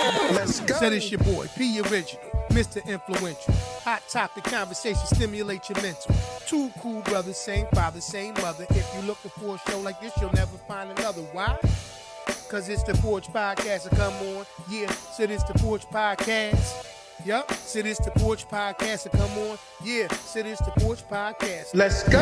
Let's go. Said it's your boy, P Original, Mr. Influential. Hot topic conversation, stimulate your mental. Two cool brothers, same father, same mother. If you're looking for a show like this, you'll never find another. Why? Cause it's the Porch Podcast, so come on. Yeah, said it's the Porch Podcast. Yup, said it's the Porch Podcast, so come on. Yeah, said it's the Porch Podcast. Let's go.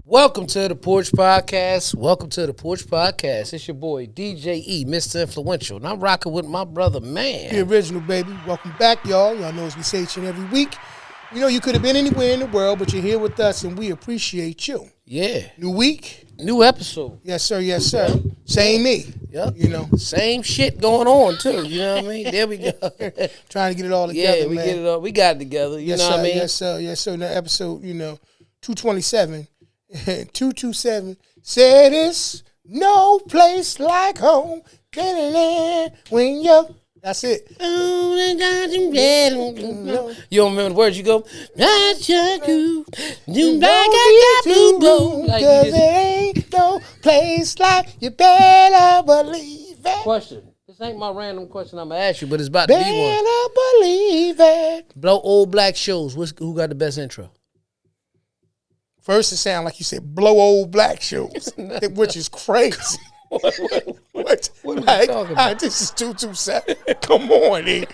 Welcome to the Porch Podcast. Welcome to the Porch Podcast. It's your boy, DJ E, Mr. Influential. And I'm rocking with my brother, man. The original, baby. Welcome back, y'all. Y'all know as we say each and every week. You know, you could have been anywhere in the world, but you're here with us, and we appreciate you. Yeah. New week. New episode. Yes, sir. Yes, sir. Same me. Yep. You know. Same shit going on, too. You know what I mean? There we go. Trying to get it all together, Yeah, we man. get it all. We got it together. You Yes, know sir. what I mean? Yes, sir. Yes, sir. Now, episode, 227. 227 said it's no place like home. When you're... That's it. You don't remember the words? You go, like you Cause there ain't no place like you better believe it. Question. This ain't my random question I'm going to ask you, but it's about to be one. Better believe it. Blow old black shows. Who got the best intro? First, it sound like you said blow old black shows, which is crazy. What are we talking about? This is 227. Come on, eh?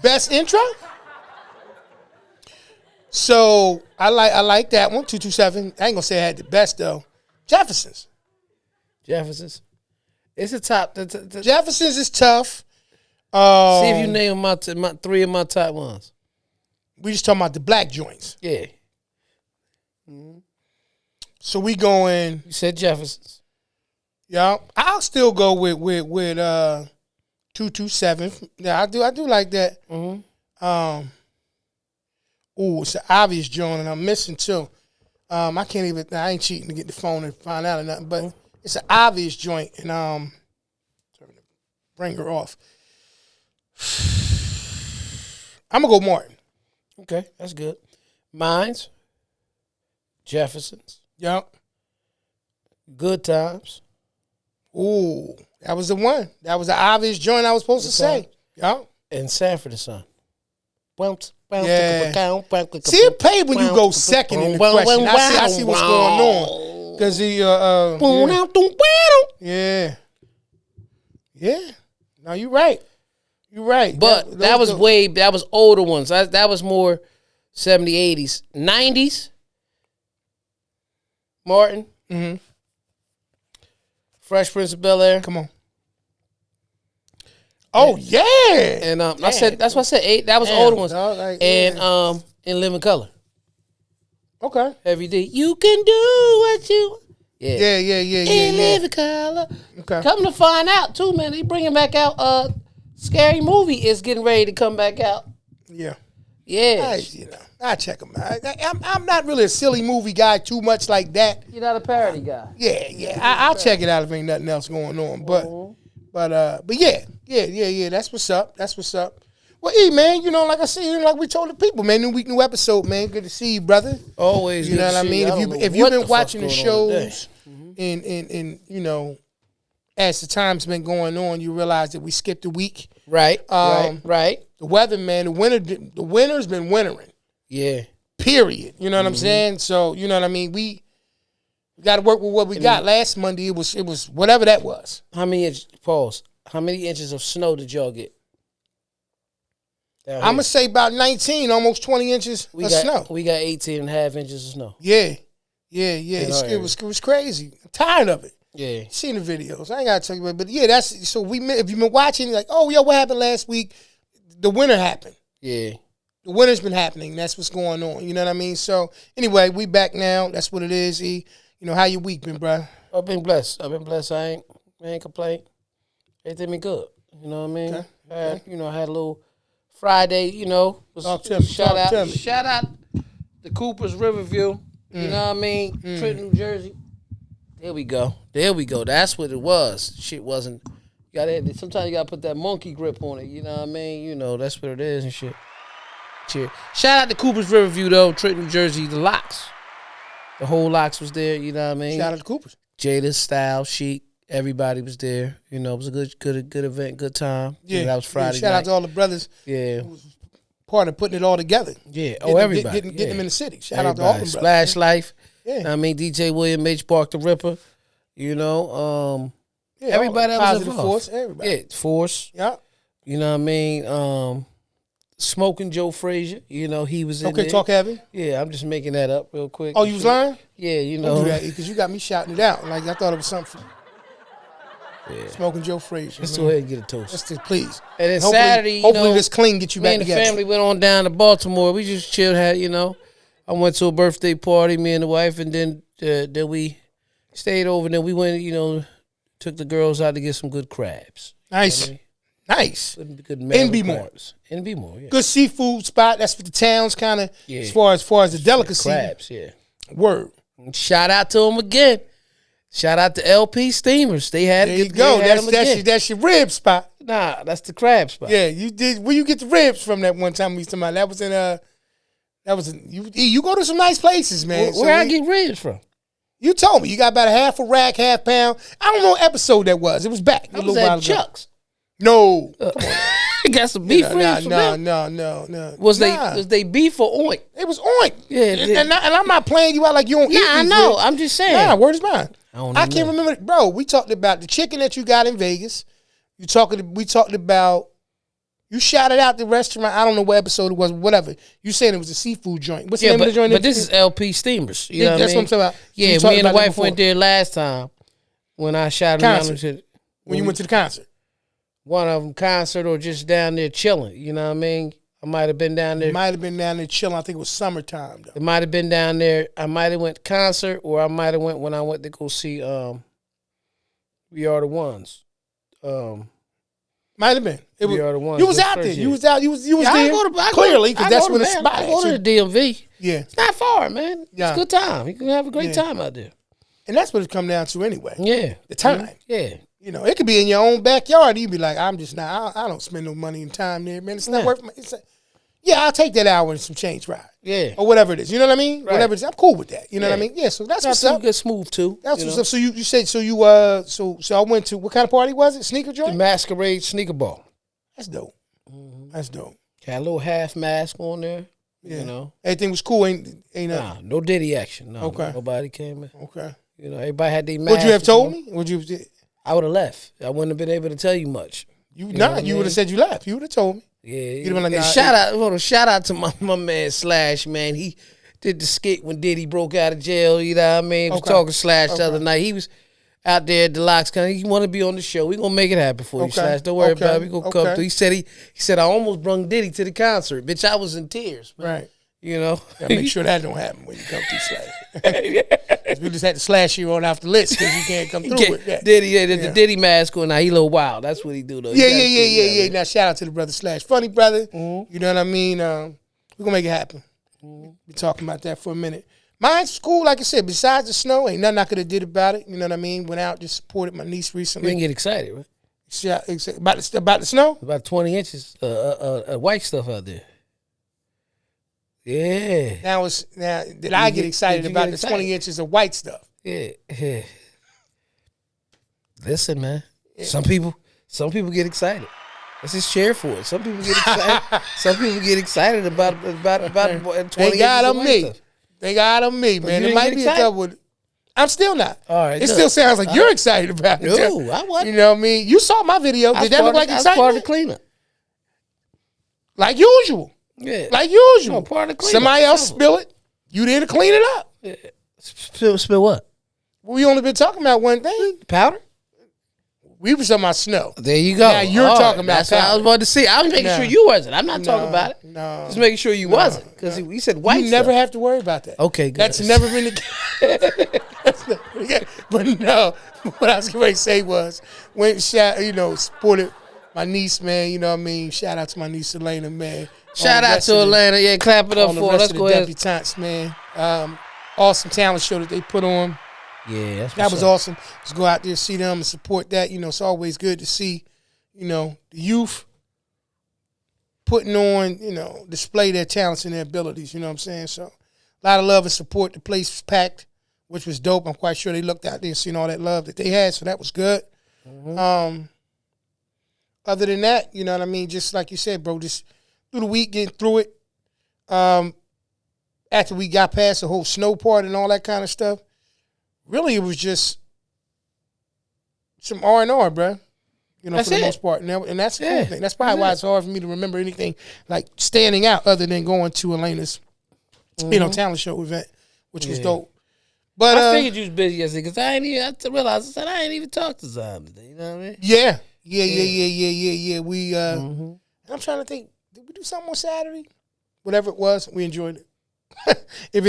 Best intro? So I like that one, 227. I ain't gonna say I had the best though. Jefferson's. It's a top. Jefferson's is tough. See if you name my three of my top ones. We just talking about the black joints. Yeah. So we going. You said Jefferson's. Yeah, I'll still go with 227. Yeah, I do like that. Mm-hmm. It's an obvious joint, and I'm missing too. I ain't cheating to get the phone and find out or nothing, but it's an obvious joint, and bring her off. I'm gonna go Martin. Okay, that's good. Mine's Jefferson's. Yep. Good Times. Ooh, that was the one. That was the obvious joint I was supposed to say. Yep. And Sanford and Son. Yeah. See, it paid when you go second in the question. I see what's going on. Because yeah. No, you're right. You're right. But that was older ones. That was more 70s, 80s. 90s, Martin. Mm-hmm. Fresh Prince of Bel-Air. Come on. Oh, yeah. And I said that's what I said. 8. That was older ones. In Living Color. Okay. Heavy D. You can do what you. Yeah. In Living Color. Okay. Come to find out too, man. They bringing back out. Scary Movie is getting ready to come back out. Yeah. Yeah. I check them out. I'm not really a silly movie guy too much like that. You're not a parody guy. Yeah. I'll check it out if ain't nothing else going on. But yeah. That's what's up. Well, E, man, like I said, like we told the people, man, new week, new episode, man. Good to see you, brother. Always. You know what I mean? If you've been watching the shows and as the time's been going on, you realize that we skipped a week. Right. The weather, man, the winter's been wintering. Yeah. Period. You know what I'm saying? So, you know what I mean? We got to work with what we got. Last Monday, it was whatever that was. How many inches of snow did y'all get? I'm going to say about 19, almost 20 inches of snow. We got 18 and a half inches of snow. Yeah. It was crazy. I'm tired of it. Yeah. Seen the videos. I ain't got to tell you about it. But yeah, if you've been watching, like, oh, yo, what happened last week? The winter happened. Yeah. The winter's been happening. That's what's going on. You know what I mean? So, anyway, we back now. That's what it is, E. How your week been, bro? I've been blessed. I ain't complain. Everything been good. You know what I mean? Okay. I had a little Friday, Shout out the Cooper's Riverview. You know what I mean? Trenton, New Jersey. There we go. That's what it was. Shit wasn't. Sometimes you gotta put that monkey grip on it. You know what I mean? That's what it is and shit. Cheers. Shout out to Cooper's Riverview though, Trenton, New Jersey. The Locks. The whole Locks was there. You know what I mean? Shout out to Cooper's. Jada, Style, Chic, everybody was there. You know, it was a good event, good time. Yeah, that was Friday Shout night. out to all the brothers. Yeah, who was part of putting it all together. Yeah. Everybody. Getting Getting them in the city. Shout everybody. out to all them brothers. Splash Life. Yeah. I mean, DJ William H. Bark the Ripper. You know, everybody that was positive involved. force. Everybody. Yeah, Force. Yeah. You know what I mean? Smoking Joe Frazier. You know, he was in Okay, there. talk heavy. Yeah, I'm just making that up real quick. Oh, you was lying? Yeah, you Don't know. do that because you got me shouting it out. Like I thought it was something. Smoking Joe Frazier. Let's go ahead and get a toast. Please. And then hopefully, Saturday, hopefully this clean get you me back and the together. family went on down to Baltimore. We just chilled, I went to a birthday party, me and the wife, and then we stayed over. And then we went, took the girls out to get some good crabs. Nice. You know what Nice. I mean? Good In B-more. crabs. In B-more, yeah. Good seafood spot. That's what the town's kind of Yeah. as far as the delicacy. Crabs, yeah. Word. Shout out to them again. Shout out to LP Steamers. They had There you go. They had them again. That's your rib spot. Nah, that's the crab spot. Yeah, you did. Where you get the ribs from that one time we was talking about? That was in you go to some nice places, man. Where I get ribs from? You told me you got about a half a rack, half pound. I don't know what episode that was. It was back I was at Chuck's. No. Got some beef ribs from them. No. Was they beef or oink? It was oink. Yeah, and I'm not playing you out like you don't eat I these know. ribs. I'm just saying. Nah, word is mine. I can't remember, bro. We talked about the chicken that you got in Vegas. We talked about. You shouted out the restaurant. I don't know what episode it was. Whatever. You saying it was a seafood joint. What's the name of the joint? But this is LP Steamers. You know what I mean? That's what I'm talking about. Yeah, So me and the wife went there last time when I shouted out. When you went to the concert. One of them concert or just down there chilling. You know what I mean? I might have been down there. Might have been down there chilling. I think it was summertime though. It might have been down there. I might have went concert, or I might have went when I went to go see We Are the Ones. Might have been. We Are the Ones. You was out there. You was out. You was there. I Clearly, because that's when the spot. I go to the DMV. Yeah. It's not far, man. Yeah. It's a good time. You can have a great time out there. And that's what it come down to anyway. Yeah. The time. Yeah. It could be in your own backyard. You'd be like, I'm just not. I don't spend no money and time there, man. It's not worth. Yeah, I'll take that hour and some change ride. Yeah. Or whatever it is. You know what I mean? Right. Whatever it is. I'm cool with that. You know what I mean? Yeah. So that's what's up. Good smooth too. That's what's up. So you said so I went to what kind of party was it? Sneaker The joint? Masquerade Sneaker Ball. That's dope. That's dope. Had a little half mask on there. Yeah. You know. Everything was cool. Ain't Nah, no Diddy action. No. Okay. Nobody came in. Okay. Everybody had their mask. Would you have told me? Would you? I would have left. I wouldn't have been able to tell you much. You would have said you left. You would have told me. Yeah. Like, and shout out to my man Slash, man. He did the skit when Diddy broke out of jail. You know what I mean? I was talking Slash the other night. He was out there at the Locks. He want to be on the show. We gonna make it happen for you, Slash. Don't worry about it. We gonna come through. He said I almost brung Diddy to the concert, bitch. I was in tears, man. Right. You know. Gotta make sure that don't happen when you come through Slash. We just had to slash you on off the list because you can't come through with that. The Diddy mask on now. He a little wild. That's what he do though. Yeah. Now shout out to the brother Slash, funny brother. Mm-hmm. You know what I mean? We're gonna make it happen. Mm-hmm. Be talking about that for a minute. Mine's cool, like I said. Besides the snow, ain't nothing I could have did about it. You know what I mean? Went out, just supported my niece recently. You didn't get excited, right? About the snow? About 20 inches white stuff out there. Yeah. Now did I get excited about the 20 inches of white stuff? Yeah. Listen, man. Yeah. Some people get excited. Let's just cheer for it. Some people get excited. Some people get excited about 20 They got on me. They got on me, man. It might be a couple. I'm still not. All right. It still sounds like you're excited about it. No, I wasn't. You know what I mean? You saw my video. Did that look like excitement? That's part of the cleanup. Like usual. Yeah. Like usual. No, part of the cleanup. Somebody else spill it. You there to clean it up. Yeah. Spill what? We only been talking about one thing. Powder? We was talking about snow. There you go. Now you're talking about that's powder. what I was about to see. I was making sure you wasn't. I'm not talking about it. No. Just making sure you wasn't. Because you said white You never have to worry about that. Okay, good. That's never been the case. But no, what I was going to say was, supported my niece, man. You know what I mean? Shout out to my niece, Elena, man. Shout out to Atlanta. Yeah, clap it up for her. Let's go ahead. Debutantes, man. Awesome talent show that they put on. Yeah, that was awesome. Let's go out there, see them, and support that. It's always good to see, the youth putting on, display their talents and their abilities. You know what I'm saying? So, a lot of love and support. The place was packed. which was dope. I'm quite sure they looked out there and seen all that love that they had, so that was good. Other than that, you know what I mean? Just like you said, bro, just through the week, getting through it. After we got past the whole snow part and all that kind of stuff, really it was just some R&R, bro. You know, That's for the it. most part. And that's the cool thing. That's probably why it's hard for me to remember anything like standing out other than going to Elena's, talent show event, which was dope. But I figured you was busy yesterday because I realized I ain't even talked to Zion today. You know what I mean? Yeah. We I'm trying to think, did we do something on Saturday? Whatever it was, we enjoyed it. if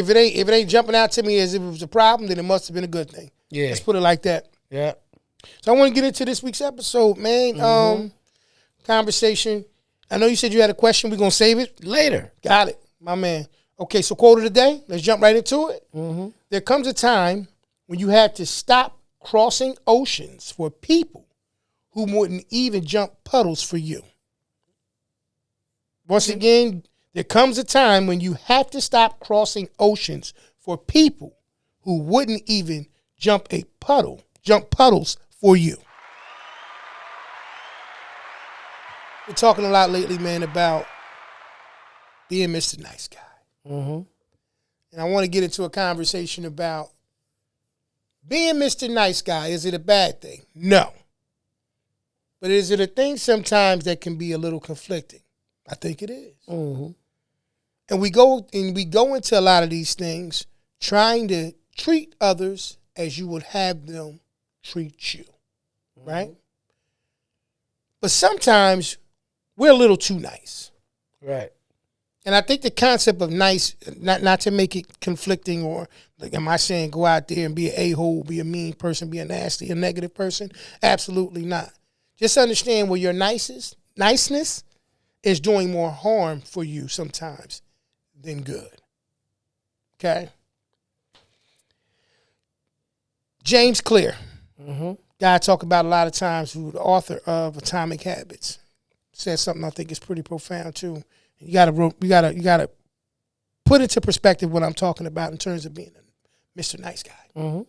it ain't jumping out to me as if it was a problem, then it must have been a good thing. Yeah. Let's put it like that. Yeah. So I want to get into this week's episode, man. Conversation. I know you said you had a question. We're gonna save it Later. Got it, my man. Okay, so quote of the day. Let's jump right into it. There comes a time when you have to stop crossing oceans for people who wouldn't even jump puddles for you. Once again, there comes a time when you have to stop crossing oceans for people who wouldn't even jump puddles for you. We're talking a lot lately, man, about being Mr. Nice Guy. And I want to get into a conversation about being Mr. Nice Guy. Is it a bad thing? No. But is it a thing sometimes that can be a little conflicting? I think it is. And we go into a lot of these things trying to treat others as you would have them treat you, right? But sometimes we're a little too nice. Right. And I think the concept of nice, not to make it conflicting or, like, am I saying go out there and be an a-hole, be a mean person, be a nasty, a negative person? Absolutely not. Just understand where your niceness is doing more harm for you sometimes than good. Okay? James Clear, guy I talk about a lot of times, who's the author of Atomic Habits, said something I think is pretty profound too. You gotta put into perspective what I'm talking about in terms of being a Mr. Nice Guy.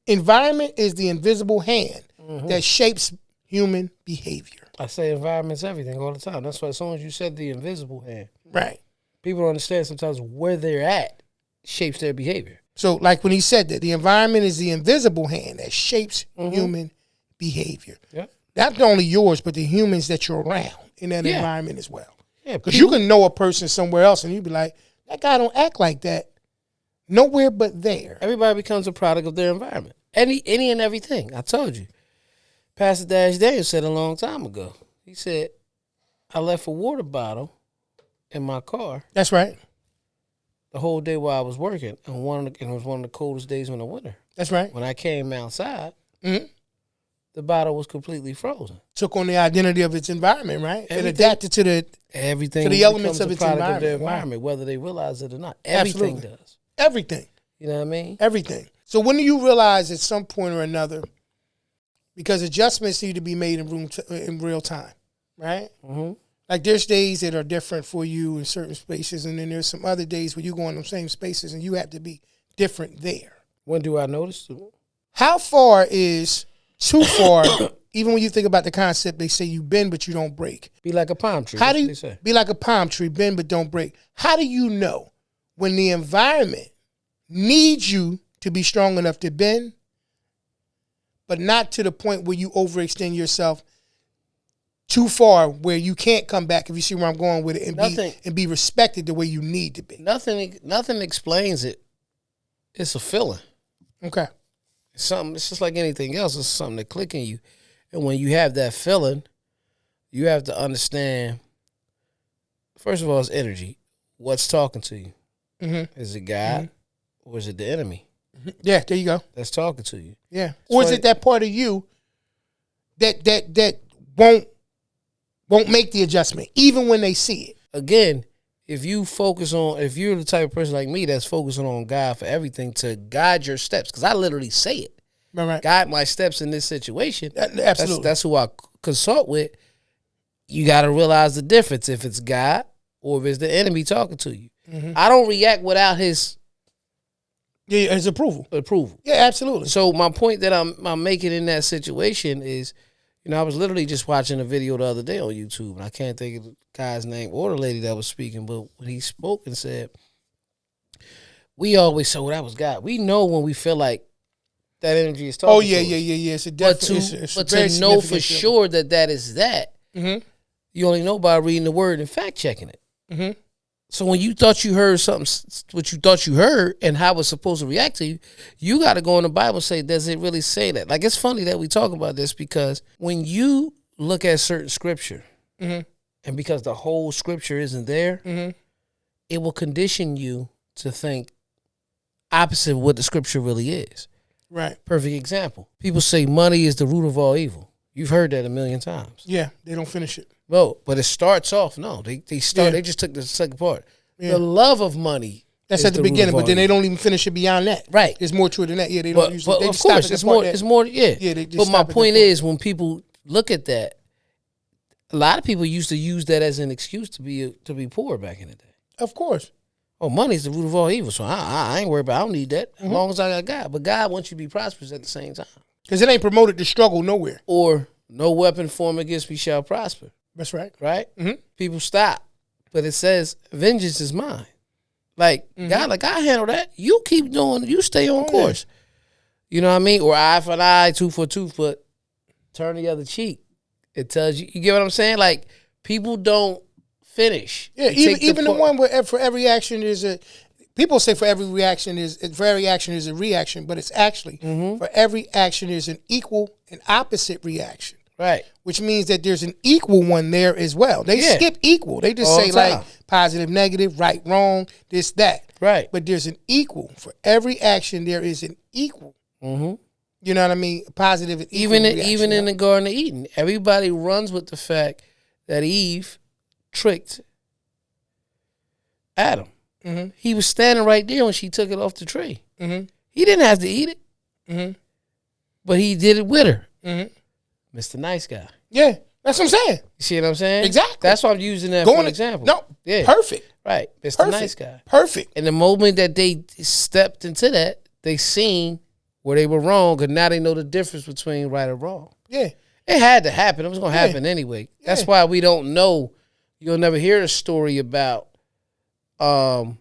Environment is the invisible hand that shapes human behavior. I say environment's everything all the time. That's why as soon as you said the invisible hand, Right. people don't understand sometimes where they're at shapes their behavior. So, like when he said that, the environment is the invisible hand that shapes human behavior. Yeah. Not only yours, but the humans that you're around in that environment as well. Yeah, because you can know a person somewhere else and you be like, that guy don't act like that nowhere but there. Everybody becomes a product of their environment. Any and everything. I told you. Pastor Dash Daniels said a long time ago. He said, I left a water bottle in my car. That's right. The whole day while I was working. And it was one of the coldest days in the winter. That's right. When I came outside, the bottle was completely frozen. Took on the identity of its environment, right? It adapted to the elements of its environment. Whether they realize it or not. Everything does. Everything. You know what I mean? Everything. So when do you realize at some point or another, because adjustments need to be made in real time, right? Like there's days that are different for you in certain spaces, and then there's some other days where you go in those same spaces and you have to be different there. When do I notice? How far is too far? Even when you think about the concept, they say you bend but you don't break. Be like a palm tree. How do you be like a palm tree, bend but don't break? How do you know when the environment needs you to be strong enough to bend, but not to the point where you overextend yourself too far where you can't come back, if you see where I'm going with it, and be respected the way you need to be? Nothing explains it. It's a feeling. Okay. It's just like anything else. It's something that click in you. And when you have that feeling, you have to understand, first of all, it's energy. What's talking to you? Is it God or is it the enemy? Yeah, there you go. That's talking to you. Yeah. Or is it that part of you that won't make the adjustment, even when they see it? Again, if you're the type of person like me that's focusing on God for everything to guide your steps, because I literally say it. Right. Guide my steps in this situation. Absolutely. That's who I consult with. You got to realize the difference if it's God or if it's the enemy talking to you. I don't react without his Yeah, his approval. Yeah, absolutely. So my point that I'm making in that situation is, I was literally just watching a video the other day on YouTube, and I can't think of the guy's name or the lady that was speaking, but when he spoke and said, we always say, that was God. We know when we feel like that energy is talking to us. Yeah. It's a but to know for sure that is that, you only know by reading the word and fact checking it. Mm-hmm. So when you thought you heard something, what you thought you heard and how it's supposed to react to you, you got to go in the Bible and say, does it really say that? Like, it's funny that we talk about this because when you look at certain scripture, and because the whole scripture isn't there, it will condition you to think opposite of what the scripture really is. Right. Perfect example. People say money is the root of all evil. You've heard that a million times. Yeah, they don't finish it. Well, but it starts off. No, they They just took the second part. Yeah. The love of money. That's at the beginning, but then they don't even finish it beyond that. Right. There's more to it than that. Yeah, they don't usually. But of course, it's more. Yeah. Yeah. But my point is, when people look at that, a lot of people used to use that as an excuse to be poor back in the day. Of course. Oh, money's the root of all evil, so I ain't worried about. I don't need that as long as I got God. But God wants you to be prosperous at the same time. Because it ain't promoted to struggle nowhere. Or no weapon formed against me shall prosper. That's right. Right? Mm-hmm. People stop. But it says, vengeance is mine. Like, God, like, I handle that. You keep doing, you stay on course. Yeah. You know what I mean? Or eye for an eye, tooth for a tooth, but turn the other cheek. It tells you, you get what I'm saying? Like, people don't finish. Yeah, even the one where for every action is a, people say for every action is a reaction, but it's actually, for every action is an equal and opposite reaction. Right. Which means that there's an equal one there as well. They skip equal. They just all say like positive, negative, right, wrong, this, that. Right. But there's an equal. For every action, there is an equal. Mm-hmm. You know what I mean? Positive and equal even in the Garden of Eden, everybody runs with the fact that Eve tricked Adam. Mm-hmm. He was standing right there when she took it off the tree. Mm-hmm. He didn't have to eat it. But he did it with her. Mr. Nice Guy. Yeah, that's what I'm saying. You see what I'm saying? Exactly. That's why I'm using that for an example. No, yeah. Perfect. Right, Mr. Nice Guy. Perfect. And the moment that they stepped into that, they seen where they were wrong, and now they know the difference between right or wrong. Yeah. It had to happen. It was going to happen anyway. That's why we don't know. You'll never hear a story about how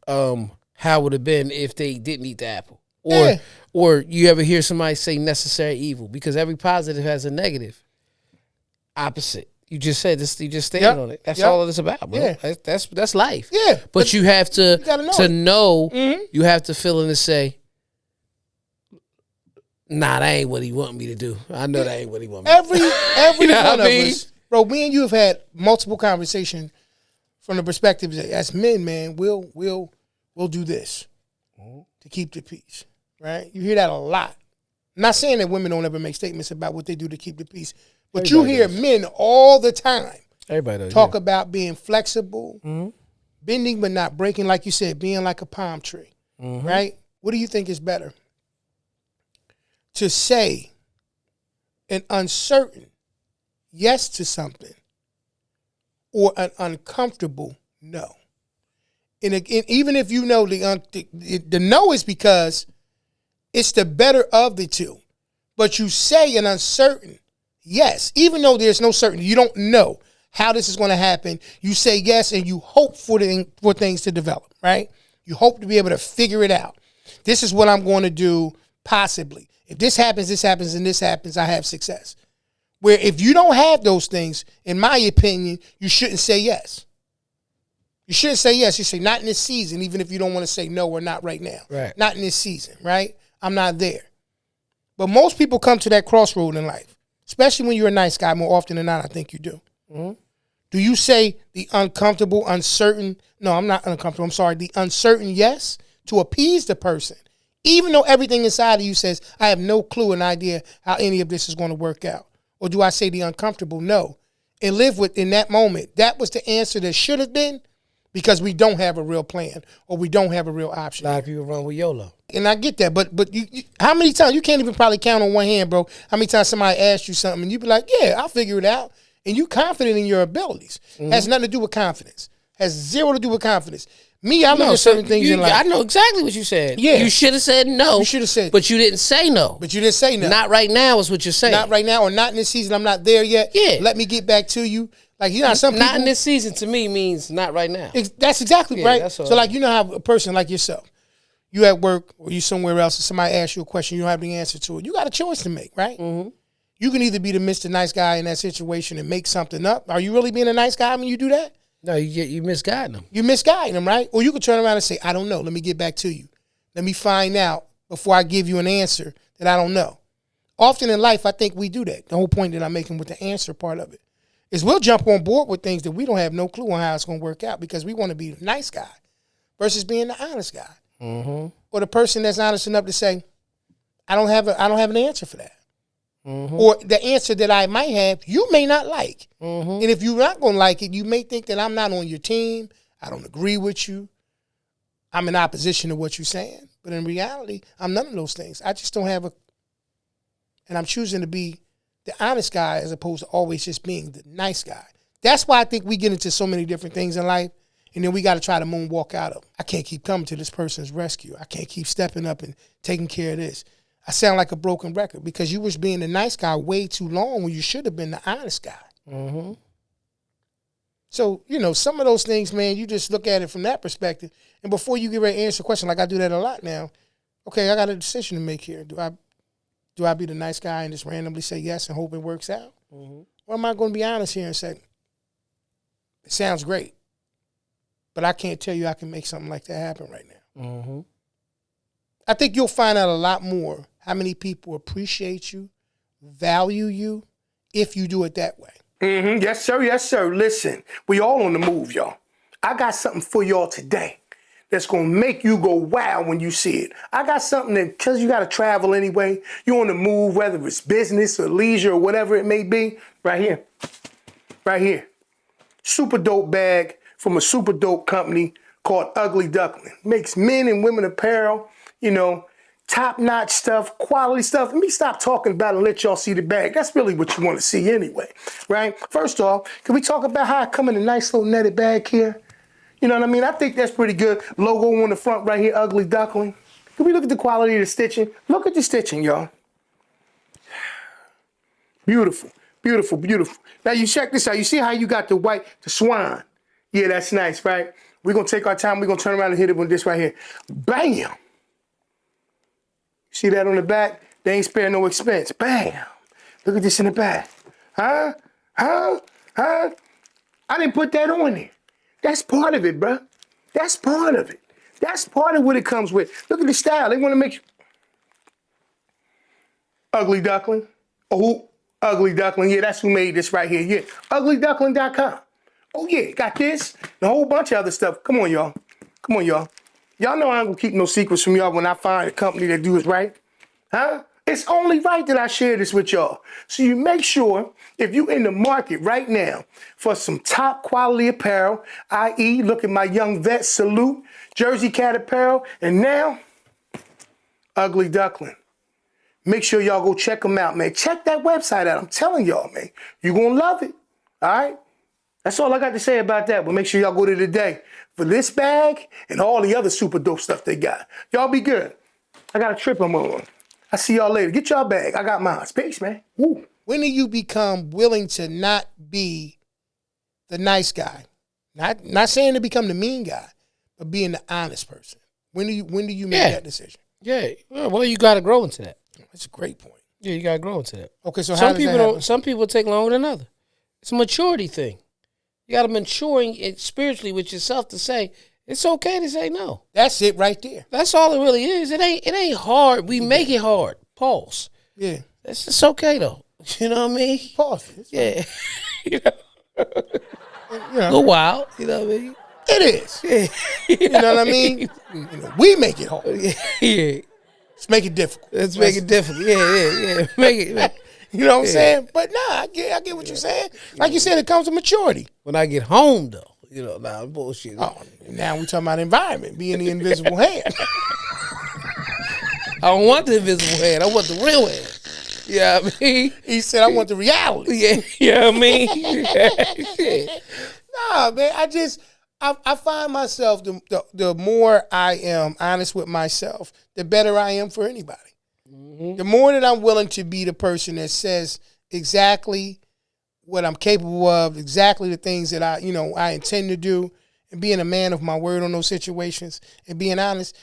it would have been if they didn't eat the apple. Or you ever hear somebody say necessary evil, because every positive has a negative opposite. You just said this. You just stated on it. That's all it is about, bro. Yeah. That's life. Yeah, but you have to know. You have to feel in and say, nah, that ain't what he want me to do. I know that ain't what he want me to do. Every one of us, bro, me and you have had multiple conversations from the perspective that as men, man, we'll do this to keep the peace. Right? You hear that a lot. I'm not saying that women don't ever make statements about what they do to keep the peace, but everybody you hear men all the time talk about being flexible, bending but not breaking, like you said, being like a palm tree. Right? What do you think is better? To say an uncertain yes to something or an uncomfortable no? And even if you know the no is because it's the better of the two. But you say an uncertain yes, even though there's no certainty, you don't know how this is going to happen. You say yes, and you hope for things to develop, right? You hope to be able to figure it out. This is what I'm going to do, possibly. If this happens, and this happens, I have success. Where if you don't have those things, in my opinion, you shouldn't say yes. You shouldn't say yes. You say not in this season, even if you don't want to say no or not right now. Right. Not in this season, right? I'm not there. But most people come to that crossroad in life, especially when you're a nice guy. More often than not, I think you do. Do you say the uncomfortable, uncertain, no, I'm not uncomfortable, I'm sorry, the uncertain yes to appease the person, even though everything inside of you says, I have no clue and idea how any of this is going to work out? Or do I say the uncomfortable no and live with in that moment? That was the answer that should have been, because we don't have a real plan or we don't have a real option. A lot of people run with YOLO. And I get that, but you, how many times, you can't even probably count on one hand, bro, how many times somebody asks you something and you be like, yeah, I'll figure it out. And you confident in your abilities. Has nothing to do with confidence. Has zero to do with confidence. Me, I look at certain things in life. I know exactly what you said. Yeah. You should have said no. You should have said, but you didn't say no. But you didn't say no. Not right now is what you're saying. Not right now, or not in this season. I'm not there yet. Yeah. Let me get back to you. Like, you know, some people. Not in this season to me means not right now. That's exactly right. That's all. So, like, you know how a person like yourself, you at work or you somewhere else, and somebody asks you a question, you don't have the answer to it. You got a choice to make, right? Mm-hmm. You can either be the Mr. Nice Guy in that situation and make something up. Are you really being a nice guy when you do that? No, you misguiding them. You misguiding them, right? Or you could turn around and say, I don't know. Let me get back to you. Let me find out before I give you an answer that I don't know. Often in life, I think we do that. The whole point that I'm making with the answer part of it is we'll jump on board with things that we don't have no clue on how it's going to work out because we want to be the nice guy versus being the honest guy. Mm-hmm. Or the person that's honest enough to say, I don't have an answer for that. Mm-hmm. Or the answer that I might have, you may not like. Mm-hmm. And if you're not going to like it, you may think that I'm not on your team. I don't agree with you. I'm in opposition to what you're saying. But in reality, I'm none of those things. I just don't have and I'm choosing to be the honest guy as opposed to always just being the nice guy. That's why I think we get into so many different things in life, and then we got to try to moonwalk out of them. I can't keep coming to this person's rescue. I can't keep stepping up and taking care of this. I sound like a broken record because you was being the nice guy way too long when you should have been the honest guy. Mm-hmm. So, you know, some of those things, man, you just look at it from that perspective. And before you get ready to answer a question, like I do that a lot now, okay, I got a decision to make here. Do I be the nice guy and just randomly say yes and hope it works out? Mm-hmm. Or am I going to be honest here and say, it sounds great, but I can't tell you I can make something like that happen right now. Mm-hmm. I think you'll find out a lot more how many people appreciate you, value you, if you do it that way. Mm-hmm. Yes, sir. Yes, sir. Listen, we all on the move, y'all. I got something for y'all today that's going to make you go wow when you see it. I got something that, because you got to travel anyway, you're on the move, whether it's business or leisure or whatever it may be, right here. Right here. Super dope bag from a super dope company called Ugly Duckling. Makes men and women apparel, you know, top-notch stuff, quality stuff. Let me stop talking about it and let y'all see the bag. That's really what you want to see anyway, right? First off, can we talk about how I come in a nice little netted bag here? You know what I mean? I think that's pretty good. Logo on the front right here, Ugly Duckling. Can we look at the quality of the stitching? Look at the stitching, y'all. Beautiful, beautiful, beautiful. Now you check this out. You see how you got the swan? Yeah, that's nice, right? We're going to take our time. We're going to turn around and hit it with this right here. Bam! See that on the back? They ain't spare no expense. Bam! Look at this in the back. Huh? I didn't put that on there. That's part of it, bruh. That's part of it. That's part of what it comes with. Look at the style. They want to make you... Ugly Duckling. Oh, Ugly Duckling. Yeah, that's who made this right here. Yeah, uglyduckling.com. Oh, yeah, got this. And a whole bunch of other stuff. Come on, y'all. Come on, y'all. Y'all know I ain't gonna keep no secrets from y'all when I find a company that do it right. Huh? It's only right that I share this with y'all. So you make sure if you in the market right now for some top quality apparel, i.e. look at my young vet salute, Jersey Cat apparel, and now Ugly Duckling. Make sure y'all go check them out, man. Check that website out. I'm telling y'all, man. You're gonna love it. All right? That's all I got to say about that. But make sure y'all go to today for this bag and all the other super dope stuff they got. Y'all be good. I got a trip I'm on. I see y'all later. Get y'all bag. I got mine. Peace, man. Woo. When do you become willing to not be the nice guy? Not saying to become the mean guy, but being the honest person. When do you make that decision? Yeah. Well, you got to grow into that. That's a great point. Yeah, you got to grow into that. Okay, so how does that happen? Some people take longer than others. It's a maturity thing. You got to maturing it spiritually with yourself to say it's okay to say no. That's it right there. That's all it really is. It ain't hard. We make it hard. Pause. Yeah. It's okay though. You know what I mean? Pause. Yeah. You know. Go wild. You know what I mean? It is. Yeah. You know what I mean? You know, we make it hard. Yeah. Let's make it difficult. Let's make it difficult. Yeah. Make it. You know what I'm saying? But nah, I get what you're saying. Like you said, it comes to maturity. When I get home, though, you know, nah, bullshit. Oh, now we talking about environment, being the invisible hand. I don't want the invisible hand. I want the real hand. You know what I mean? He said, I want the reality. Yeah, you know what I mean? Nah, man, I find myself, the more I am honest with myself, the better I am for anybody. The more that I'm willing to be the person that says exactly what I'm capable of, exactly the things that I intend to do, and being a man of my word on those situations and being honest,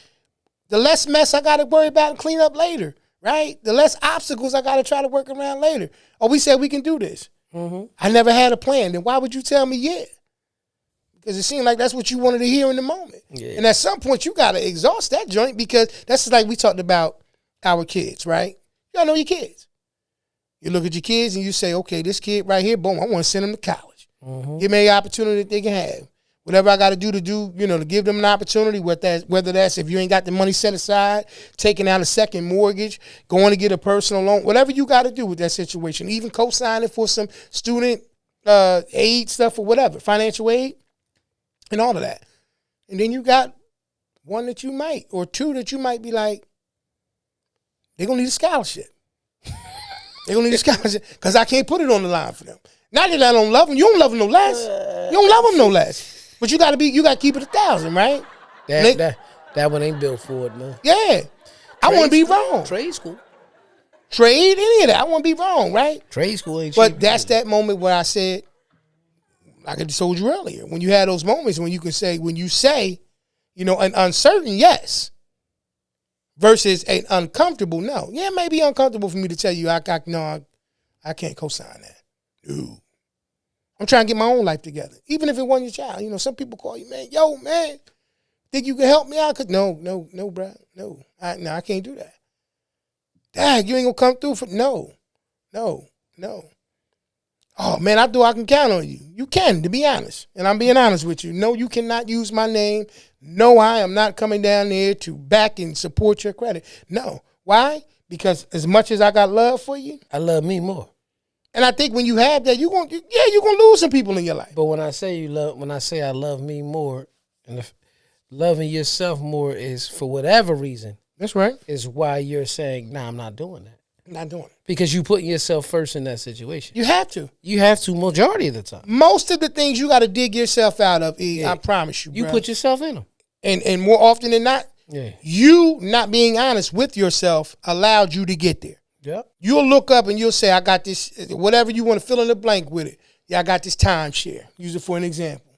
the less mess I got to worry about and clean up later, right? The less obstacles I got to try to work around later. Oh, we said we can do this. I never had a plan. Then why would you tell me yet? Because it seemed like that's what you wanted to hear in the moment. Yeah. And at some point, you got to exhaust that joint, because that's like we talked about our kids, right? You got to know your kids. You look at your kids and you say, okay, this kid right here, boom, I want to send him to college. Give me an opportunity that they can have. Whatever I got to do, to give them an opportunity, whether that's if you ain't got the money set aside, taking out a second mortgage, going to get a personal loan, whatever you got to do with that situation, even co-signing for some student aid stuff or whatever, financial aid and all of that. And then you got one that you might, or two that you might be like, they're going to need a scholarship. They're going to need a scholarship because I can't put it on the line for them. Not that I don't love them. You don't love them no less. You don't love them no less. But you got to keep it 1,000, right? That one ain't built for it, man. Yeah. I want to be wrong. Trade school. Trade, any of that. I want to be wrong, right? Trade school ain't But cheap, that's that moment where I said, like I just told you earlier, when you have those moments when you say, an uncertain yes versus an uncomfortable no. Yeah, it may be uncomfortable for me to tell you I can't co-sign that. No. I'm trying to get my own life together. Even if it wasn't your child. Some people call you, man, yo, man, think you can help me out? No, bro. No. I can't do that. Dad, you ain't going to come through for, no. Oh, man, I can count on you. You can, to be honest. And I'm being honest with you. No, you cannot use my name. No, I am not coming down there to back and support your credit. No. Why? Because as much as I got love for you, I love me more. And I think when you have that, you're gonna lose some people in your life. But when I say I love me more, and loving yourself more is for whatever reason. That's right. Is why you're saying, nah, I'm not doing that. I'm not doing it. Because you putting yourself first in that situation. You have to. You have to majority of the time. Most of the things you got to dig yourself out of, I promise you, you put yourself in them. And more often than not, you not being honest with yourself allowed you to get there. Yep. You'll look up and you'll say, I got this, whatever you want to fill in the blank with it. Yeah, I got this timeshare. Use it for an example.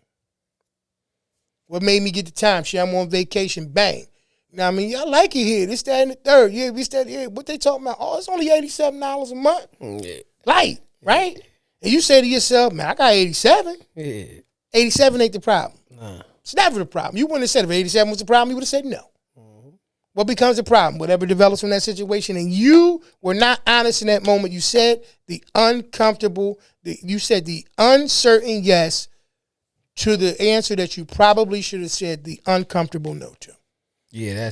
What made me get the timeshare? I'm on vacation. Bang. You know what I mean? Y'all like it here. This, that, and the third. Yeah, we stayed here. What they talking about? Oh, it's only $87 a month. Yeah. Light, right? And you say to yourself, man, I got 87. Yeah. 87 ain't the problem. Nah. It's never the problem. You wouldn't have said if 87 was the problem, you would have said no. What becomes the problem? Whatever develops from that situation, and you were not honest in that moment. You said the uncertain yes to the answer that you probably should have said the uncomfortable no to. Yeah,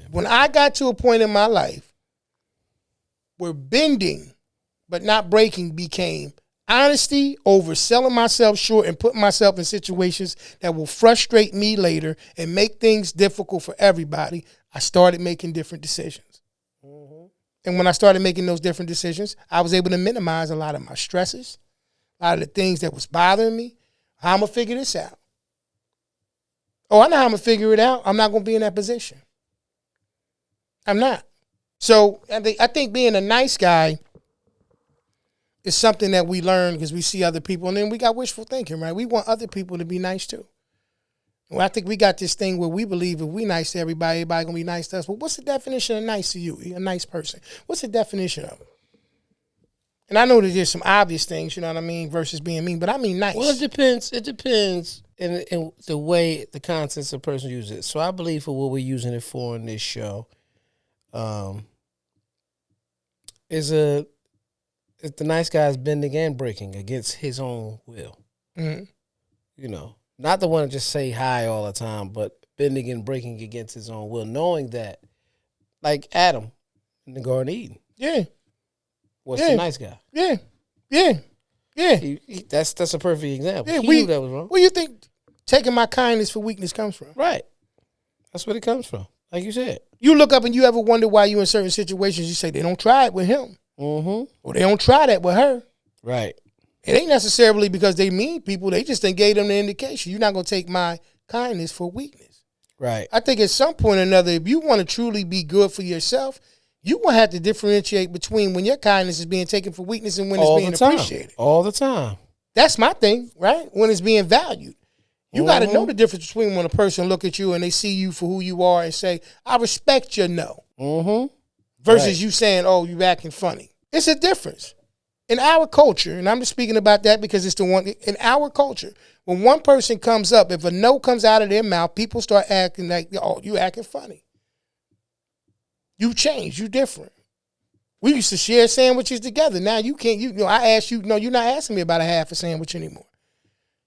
When I got to a point in my life where bending but not breaking became honesty over selling myself short and putting myself in situations that will frustrate me later and make things difficult for everybody, I started making different decisions. Mm-hmm. And when I started making those different decisions, I was able to minimize a lot of my stresses, a lot of the things that was bothering me. How I'm going to figure this out? Oh, I know how I'm going to figure it out. I'm not going to be in that position. I'm not. So I think being a nice guy is something that we learn because we see other people, and then we got wishful thinking, right? We want other people to be nice too. Well, I think we got this thing where we believe if we nice to everybody going to be nice to us. Well, what's the definition of nice to you, a nice person? What's the definition of it? And I know that there's some obvious things, you know what I mean, versus being mean, but I mean nice. Well, it depends. It depends in the way the contents of the person uses it. So I believe for what we're using it for in this show is the nice guy's bending and breaking against his own will. Mm-hmm. You know, not the one to just say hi all the time, but bending and breaking against his own will, knowing that, like Adam in the Garden of Eden. Yeah. Was the nice guy. Yeah. That's a perfect example. Yeah, he knew that was wrong. Where you think taking my kindness for weakness comes from? Right. That's where it comes from. Like you said. You look up and you ever wonder why you in certain situations, you say they don't try it with him. Mm-hmm. Or they don't try that with her. Right. It ain't necessarily because they mean people. They just done gave them the indication. You're not going to take my kindness for weakness. Right. I think at some point or another, if you want to truly be good for yourself, you will have to differentiate between when your kindness is being taken for weakness and when it's being appreciated. All the time. That's my thing, right? When it's being valued. You got to know the difference between when a person look at you and they see you for who you are and say, I respect your no. Versus you saying, oh, you acting funny. It's a difference. In our culture, and I'm just speaking about that because it's the one, in our culture, when one person comes up, if a no comes out of their mouth, people start acting like, oh, you acting funny. You changed. You different. We used to share sandwiches together. Now you can't, I asked you, no, you're not asking me about a half a sandwich anymore.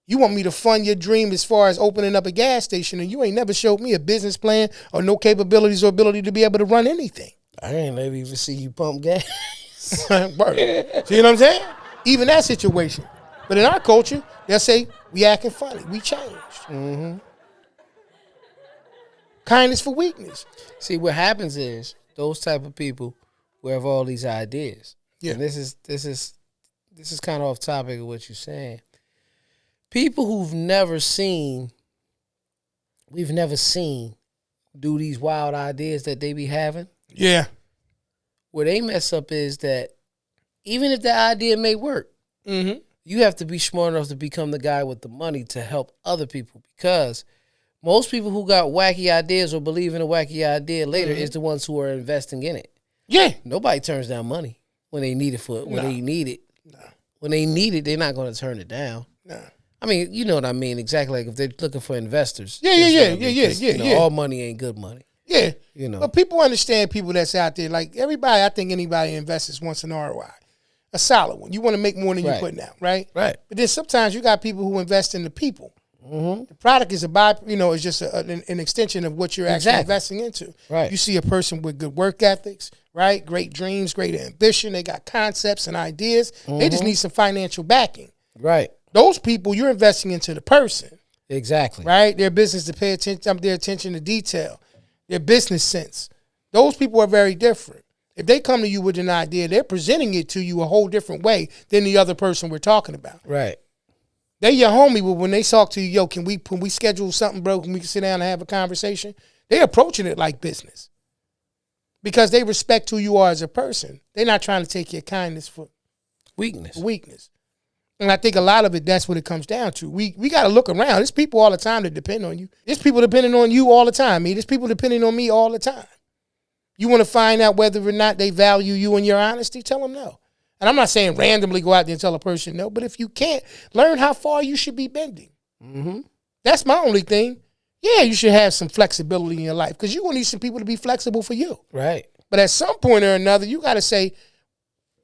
You want me to fund your dream as far as opening up a gas station, and you ain't never showed me a business plan or no capabilities or ability to be able to run anything. I ain't never even see you pump gas. Word. See what I'm saying? Even that situation. But in our culture, they'll say, we acting funny. We changed. Kindness for weakness. See, what happens is those type of people will have all these ideas. Yeah. And this is kind of off topic of what you're saying. People we've never seen do these wild ideas that they be having. Yeah. Where they mess up is that even if that idea may work, you have to be smart enough to become the guy with the money to help other people, because most people who got wacky ideas or believe in a wacky idea later is the ones who are investing in it. Yeah. Nobody turns down money when they need it they need it. No. When they need it, they're not going to turn it down. No. I mean, you know what I mean? Exactly. Like if they're looking for investors. Yeah. All money ain't good money. Yeah. You know. But people understand people that's out there. Like everybody, I think anybody invests wants an ROI. A solid one. You want to make more than you're putting out, right? Right. But then sometimes you got people who invest in the people. The product is is just an extension of what you're actually investing into. Right. You see a person with good work ethics, right? Great dreams, great ambition. They got concepts and ideas. They just need some financial backing. Right. Those people, you're investing into the person. Exactly. Right? Their business to pay attention, their attention to detail, their business sense. Those people are very different. If they come to you with an idea, they're presenting it to you a whole different way than the other person we're talking about. Right. They your homie, but when they talk to you, yo, can we schedule something, bro? Can we sit down and have a conversation? They're approaching it like business because they respect who you are as a person. They're not trying to take your kindness for weakness. And I think a lot of it, that's what it comes down to. We got to look around. There's people all the time that depend on you. There's people depending on you all the time. There's people depending on me all the time. You want to find out whether or not they value you and your honesty? Tell them no. And I'm not saying randomly go out there and tell a person no, but if you can't, learn how far you should be bending. That's my only thing. Yeah, you should have some flexibility in your life because you're going to need some people to be flexible for you. Right. But at some point or another, you got to say,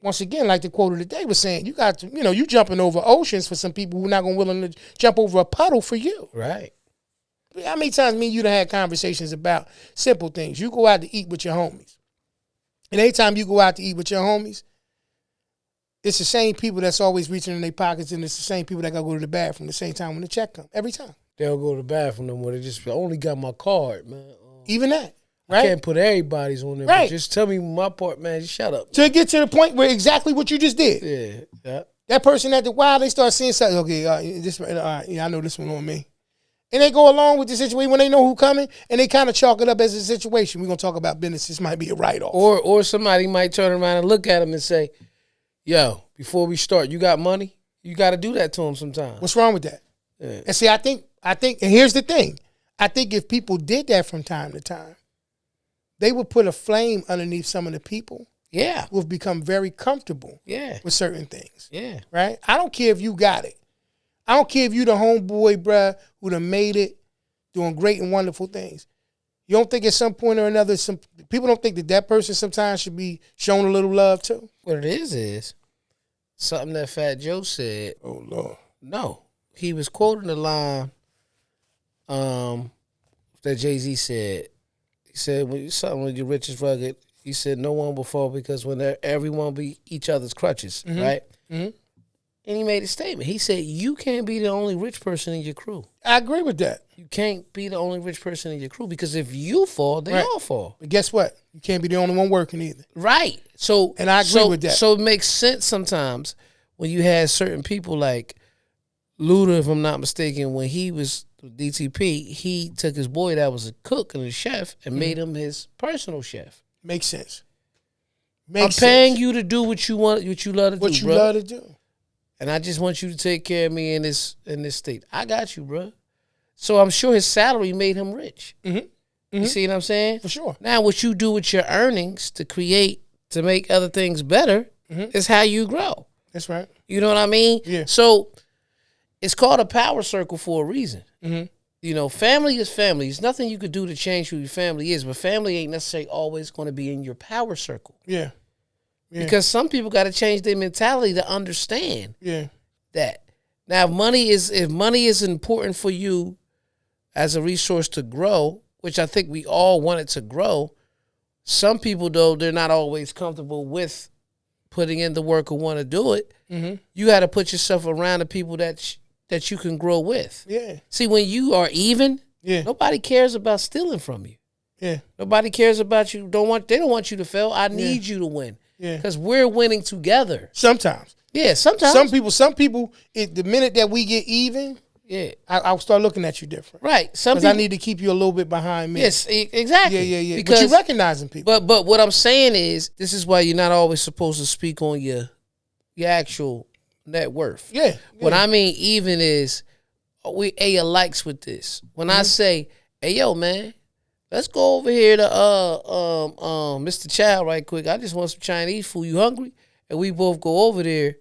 once again, like the quote of the day was saying, you got to, you jumping over oceans for some people who are not going to willing to jump over a puddle for you. Right. How many times me and you done had conversations about simple things? You go out to eat with your homies. And anytime you go out to eat with your homies, it's the same people that's always reaching in their pockets, and it's the same people that got to go to the bathroom the same time when the check comes. Every time. They'll go to the bathroom no more. They just only got my card, man. Even that. Right? I can't put everybody's on there. Right. But just tell me my part, man. Just shut up. To get to the point where exactly what you just did. Yeah. That person at the wild, they start seeing something. Okay, I know this one on me. And they go along with the situation when they know who's coming, and they kind of chalk it up as a situation. We're going to talk about business. This might be a write-off. Or somebody might turn around and look at them and say, yo, before we start, you got money? You got to do that to them sometimes. What's wrong with that? Yeah. And see, I think, and here's the thing. I think if people did that from time to time, they would put a flame underneath some of the people. Yeah. Who have become very comfortable with certain things. Yeah. Right? I don't care if you got it. I don't care if you the homeboy, bruh, who done made it, doing great and wonderful things. You don't think at some point or another, some people don't think that person sometimes should be shown a little love too? What it is something that Fat Joe said. Oh, Lord. No. He was quoting the line that Jay-Z said. He said, when you're rich as rugged, he said, no one will fall because when everyone be each other's crutches, right? Mm-hmm. And he made a statement. He said, you can't be the only rich person in your crew. I agree with that. You can't be the only rich person in your crew because if you fall, they all fall. But guess what? You can't be the only one working either. Right. So, and I agree with that. So it makes sense sometimes when you had certain people like Luda, if I'm not mistaken, when he was DTP, he took his boy that was a cook and a chef and made him his personal chef. Makes sense. I'm paying you to do what you want, what you love to do, What you bro. love to do. And I just want you to take care of me in this state. I got you, bro. So I'm sure his salary made him rich. You see what I'm saying? For sure. Now, what you do with your earnings to make other things better is how you grow. That's right. You know what I mean? Yeah. So it's called a power circle for a reason. You know, family is family. There's nothing you could do to change who your family is, but family ain't necessarily always going to be in your power circle. Yeah. Because some people got to change their mentality to understand that. Now, if money is important for you as a resource to grow, which I think we all want it to grow, some people, though, they're not always comfortable with putting in the work or want to do it. You got to put yourself around the people that you can grow with. Yeah. See, when you are even, nobody cares about stealing from you. Yeah. Nobody cares about you. They don't want you to fail. I need you to win. Yeah. Because we're winning together. Sometimes. Yeah, sometimes. Some people, the minute that we get even, I'll start looking at you different. Right. Because I need to keep you a little bit behind me. Yes, exactly. Yeah. Because, but you're recognizing people. But what I'm saying is, this is why you're not always supposed to speak on your actual net worth. Yeah. What I mean even is, we alikes with this. When I say, hey, yo, man, let's go over here to Mr. Chow right quick. I just want some Chinese food. You hungry? And we both go over there.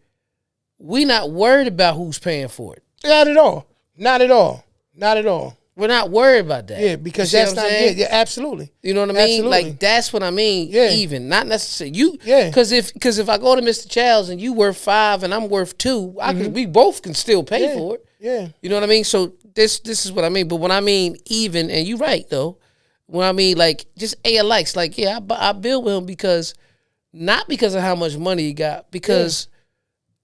We not worried about who's paying for it. Not at all. Not at all. Not at all. We're not worried about that. Yeah, because that's not good. Yeah, absolutely. You know what I mean? Absolutely. Like, that's what I mean. Yeah. Even, not necessarily you. Yeah. Because if I go to Mr. Chow's and you worth 5 and I'm worth 2, we both can still pay for it. Yeah. You know what I mean? So this is what I mean. But when I mean even, and you're right though, when I mean like just alikes, like I build with him because not because of how much money he got, because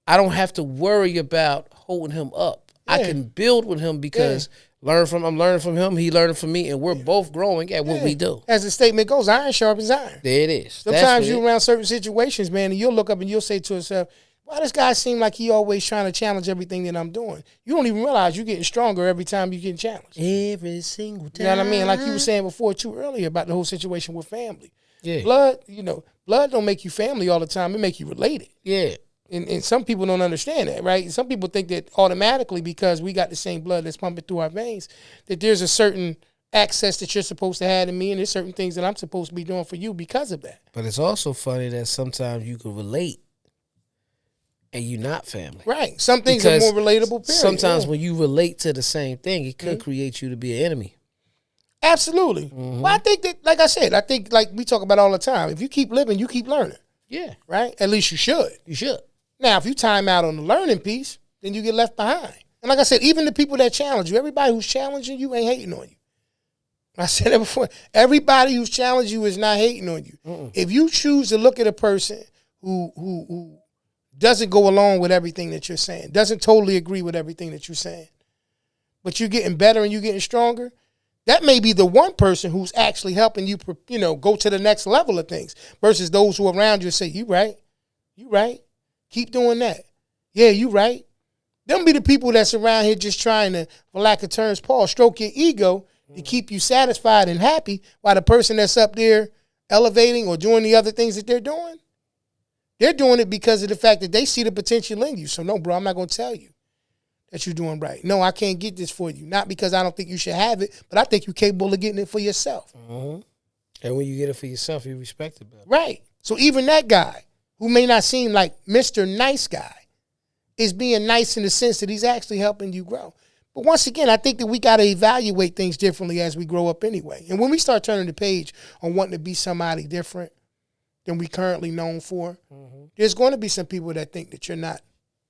I don't have to worry about holding him up. I can build with him because I'm learning from him, he learning from me, and we're both growing at what we do. As the statement goes, iron sharpens iron. There it is. Sometimes you're around certain situations, man, and you'll look up and you'll say to yourself, why does guy seem like he always trying to challenge everything that I'm doing? You don't even realize you're getting stronger every time you're getting challenged. Every single time. You know what I mean? Like you were saying before too earlier about the whole situation with family. Yeah. Blood don't make you family all the time. It make you related. Yeah. And some people don't understand that, right? Some people think that automatically because we got the same blood that's pumping through our veins, that there's a certain access that you're supposed to have to me, and there's certain things that I'm supposed to be doing for you because of that. But it's also funny that sometimes you can relate and you're not family. Right. Some things are more relatable, period. Sometimes when you relate to the same thing, it could create you to be an enemy. Absolutely. Well, I think that, like I said, like we talk about all the time, if you keep living, you keep learning. Yeah. Right? At least you should. You should. Now, if you time out on the learning piece, then you get left behind. And like I said, even the people that challenge you, everybody who's challenging you ain't hating on you. I said that before. Everybody who's challenged you is not hating on you. If you choose to look at a person who doesn't go along with everything that you're saying, doesn't totally agree with everything that you're saying, but you're getting better and you're getting stronger, that may be the one person who's actually helping you, go to the next level of things versus those who are around you and say, you right, keep doing that. Yeah, you right. Them be the people that's around here just trying to, for lack of terms, Paul, stroke your ego to keep you satisfied and happy while the person that's up there elevating or doing the other things that they're doing it because of the fact that they see the potential in you. So no, bro, I'm not going to tell you that you're doing right. No, I can't get this for you. Not because I don't think you should have it, but I think you're capable of getting it for yourself. And when you get it for yourself, you respect it better. Right. So even that guy, who may not seem like Mr. Nice Guy, is being nice in the sense that he's actually helping you grow. But once again, I think that we got to evaluate things differently as we grow up anyway. And when we start turning the page on wanting to be somebody different than we currently known for, there's going to be some people that think that you're not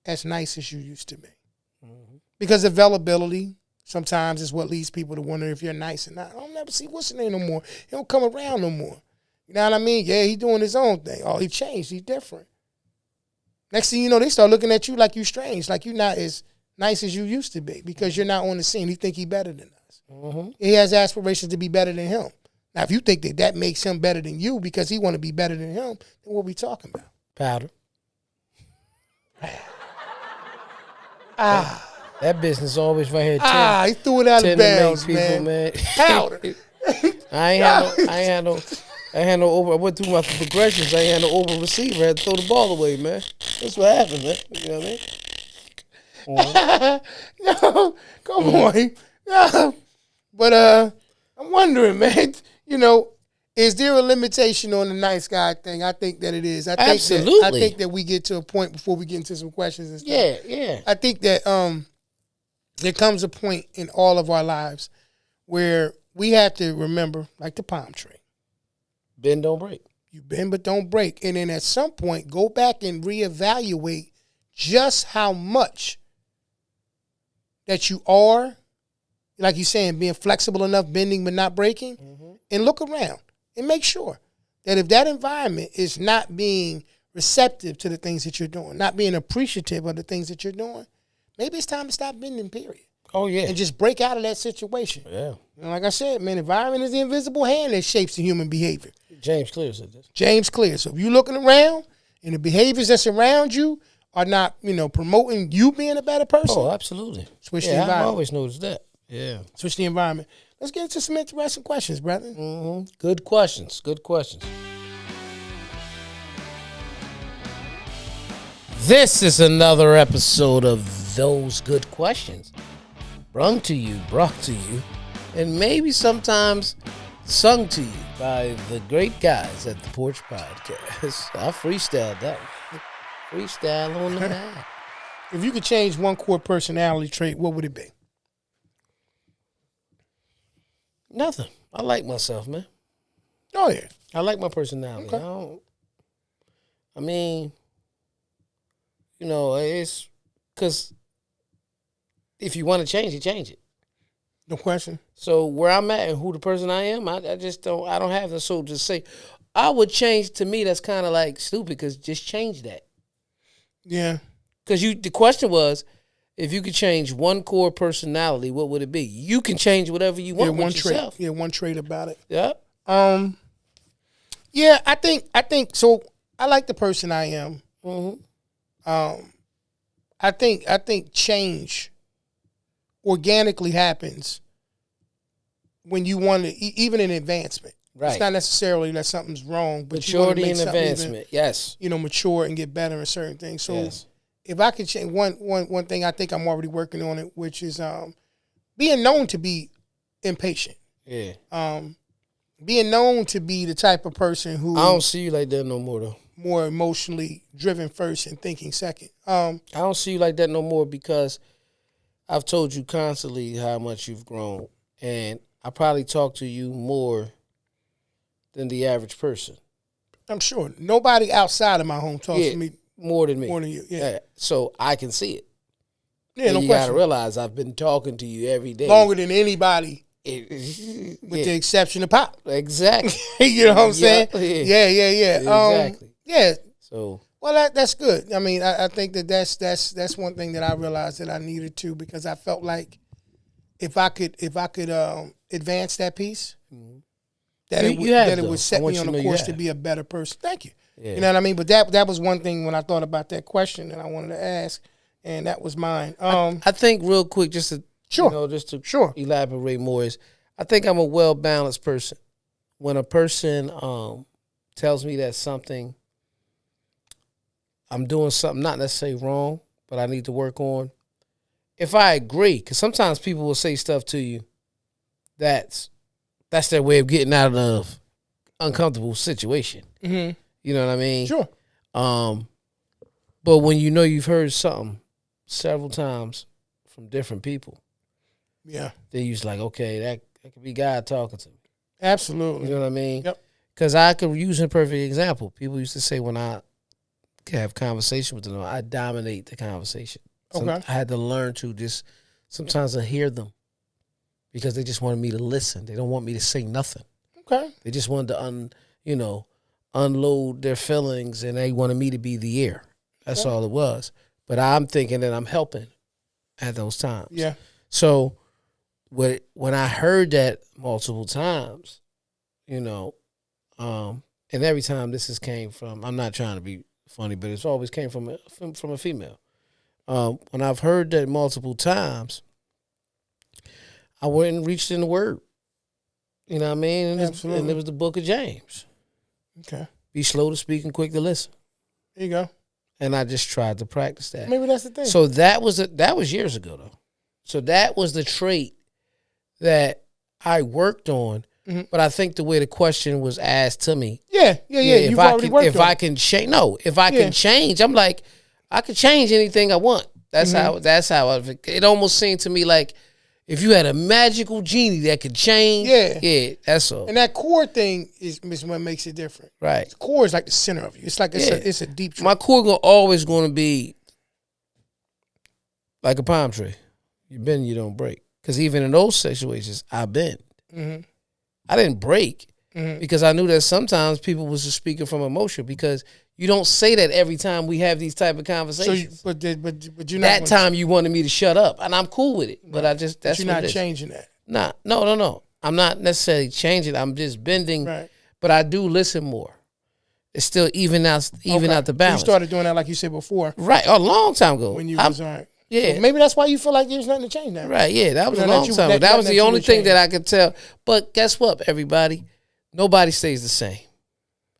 as nice as you used to be. Because availability sometimes is what leads people to wonder if you're nice or not. I don't never see what's the name no more. He don't come around no more. You know what I mean? Yeah, he doing his own thing. Oh, he changed. He's different. Next thing you know, they start looking at you like you strange, like you're not as nice as you used to be because you're not on the scene. He think he better than us. He has aspirations to be better than him. Now, if you think that that makes him better than you because he want to be better than him, then what we talking about? Powder. That business always right here. He threw it out of bounds, man. Powder. I ain't had no over. I went through my progressions. I ain't had no over receiver. I had to throw the ball away, man. That's what happened, man. You know what I mean? No, come on. No. But I'm wondering, man. Is there a limitation on the nice guy thing? I think that it is. Absolutely. I think that we get to a point before we get into some questions and stuff. Yeah. I think that there comes a point in all of our lives where we have to remember, like the palm tree. Bend, don't break. You bend but don't break. And then at some point, go back and reevaluate just how much that you are, like you're saying, being flexible enough, bending but not breaking, and look around and make sure that if that environment is not being receptive to the things that you're doing, not being appreciative of the things that you're doing, maybe it's time to stop bending, period. Oh, yeah. And just break out of that situation. Yeah. And like I said, man, environment is the invisible hand that shapes the human behavior. James Clear said this. James Clear. So if you're looking around and the behaviors that's around you are not, promoting you being a better person. Oh, absolutely. Switch the environment. I always noticed that. Yeah. Switch the environment. Let's get into some interesting questions, brother. Mm-hmm. Good questions. This is another episode of Those Good Questions. Brought to you, and maybe sometimes sung to you by the great guys at the Porch Podcast. I freestyled that one. Freestyle on the mat. If you could change one core personality trait, what would it be? Nothing. I like myself, man. Oh, yeah. I like my personality. Okay. It's because if you want to change it, change it. No question. So where I'm at and who the person I am, I just don't have the soul to say, I would change. To me, that's kind of like stupid because just change that. Yeah. Because the question was, if you could change one core personality, what would it be? You can change whatever you want with yourself. Yeah, one trait about it. Yeah. Yeah, I think so. I like the person I am. Mm-hmm. I think change organically happens when you want to, even in advancement. Right. It's not necessarily that something's wrong, but maturity and advancement. Yes. Mature and get better in certain things. So yes. If I could change one thing, I think I'm already working on it, which is being known to be impatient. Yeah. Being known to be the type of person who I don't see you like that no more though. More emotionally driven first and thinking second. I don't see you like that no more because I've told you constantly how much you've grown, and I probably talk to you more than the average person. I'm sure nobody outside of my home talks to me more than me. More than you, yeah. So I can see it. Yeah, and no you question. You got to realize I've been talking to you every day. Longer than anybody. With the exception of Pop. Exactly. You know what I'm saying? Yeah. Exactly. Yeah. So. Well, that's good. I mean, I think that's one thing that I realized that I needed to, because I felt like if I could advance that piece, that it would set me on a course to be a better person. Thank you. Yeah. You know what I mean? But that was one thing when I thought about that question that I wanted to ask, and that was mine. I think real quick, just to elaborate more, is I think I'm a well balanced person. When a person tells me that something I'm doing something not necessarily wrong, but I need to work on, if I agree, because sometimes people will say stuff to you that's their way of getting out of an uncomfortable situation. Mm-hmm. You know what I mean? Sure. But when you know you've heard something several times from different people, then you're just like, okay, that could be God talking to me. Absolutely. You know what I mean? Yep. Because I could use a perfect example. People used to say when I have conversation with them, I dominate the conversation. Okay. I had to learn to just sometimes I hear them because they just wanted me to listen. They don't want me to say nothing. Okay. They just wanted to unload their feelings, and they wanted me to be the ear. That's all it was. But I'm thinking that I'm helping at those times. Yeah. So when I heard that multiple times, and every time came from, I'm not trying to be funny, but it's always came from a female. When I've heard that multiple times, I went and reached in the Word. You know what I mean? And it was the book of James. Okay. Be slow to speak and quick to listen. There you go. And I just tried to practice that. Maybe that's the thing. So that was years ago though. So that was the trait that I worked on. Mm-hmm. But I think the way the question was asked to me. Yeah. You've already worked on it. If I can change, can change, I'm like, I can change anything I want. That's how it almost seemed to me like if you had a magical genie that could change. Yeah, that's all. And that core thing is what makes it different. Right. The core is like the center of you. It's like it's a deep tree. My core always going to be like a palm tree. You bend, you don't break. Because even in those situations, I bend. Mm-hmm. I didn't break because I knew that sometimes people was just speaking from emotion because you don't say that every time we have these type of conversations. So, but you're not that time you wanted me to shut up, and I'm cool with it. But I just that's you're what not it is. changing that. No. I'm not necessarily changing. I'm just bending. Right. But I do listen more. It's still even out the balance. You started doing that like you said before, right? A long time ago. When you was right. Yeah, so maybe that's why you feel like there's nothing to change now. Right? Yeah, that was a long time ago. That was the only thing that I could tell. But guess what, everybody? Nobody stays the same.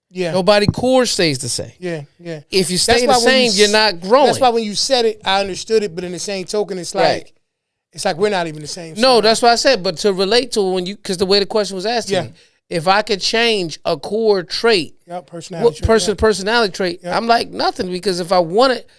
Yeah. Nobody core stays the same. Yeah. If you stay the same, you're not growing. That's why when you said it, I understood it, but in the same token, it's like it's like we're not even the same. No, that's what I said. But to relate to because the way the question was asked to me, if I could change a core trait, personality trait, I'm like nothing because if I want it,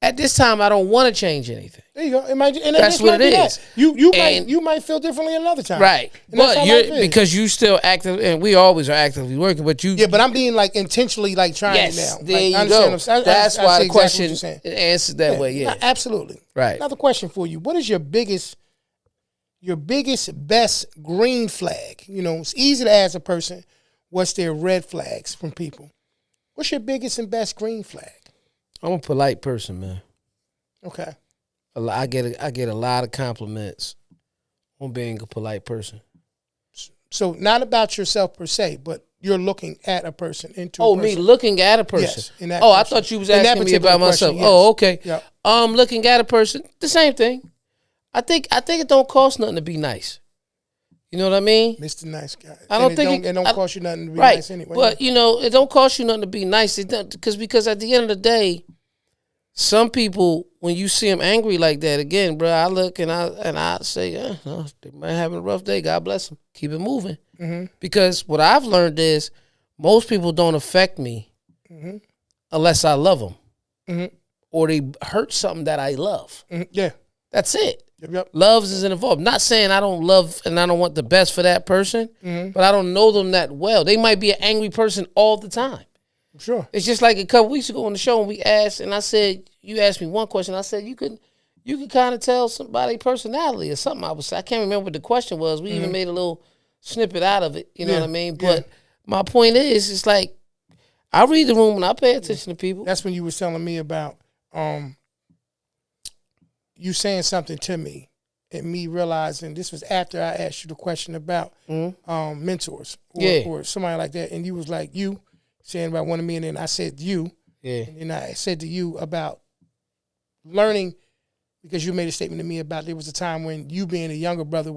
at this time I don't want to change anything. There you go. That's what it is. You might feel differently another time, right? But because you still active, and we always are actively working. But you, but I'm being like intentionally like trying now. There like, you go. That's why the question answered that way. Yeah, absolutely. Right. Another question for you: what is your biggest, best green flag? You know, it's easy to ask a person what's their red flags from people. What's your biggest and best green flag? I'm a polite person, man. Okay. I get a lot of compliments on being a polite person. So not about yourself per se, but you're looking at a person into a person. Me looking at a person. Yes, I thought you was asking me about myself. Yes. Oh, okay. Yep. Looking at a person, the same thing. I think it don't cost nothing to be nice. You know what I mean? Mr. Nice Guy. I don't think it don't cost you nothing to be nice anyway. But it don't cost you nothing to be nice. Because at the end of the day, some people, when you see them angry like that, again, bro, I look and I say, they might have a rough day. God bless them. Keep it moving. Mm-hmm. Because what I've learned is most people don't affect me unless I love them or they hurt something that I love. Mm-hmm. Yeah, that's it. Yep. Loves isn't involved. Not saying I don't love and I don't want the best for that person, but I don't know them that well. They might be an angry person all the time. Sure. It's just like a couple weeks ago on the show, and we asked, and I said, you asked me one question. I said you could kind of tell somebody's personality or something. I can't remember what the question was. We even made a little snippet out of it. You know what I mean? But my point is, it's like I read the room and I pay attention to people. That's when you were telling me about you saying something to me and me realizing this was after I asked you the question about mentors or somebody like that, and you was like you. Saying about one of me, and then I said you. Yeah. And then I said to you about learning, because you made a statement to me about there was a time when you being a younger brother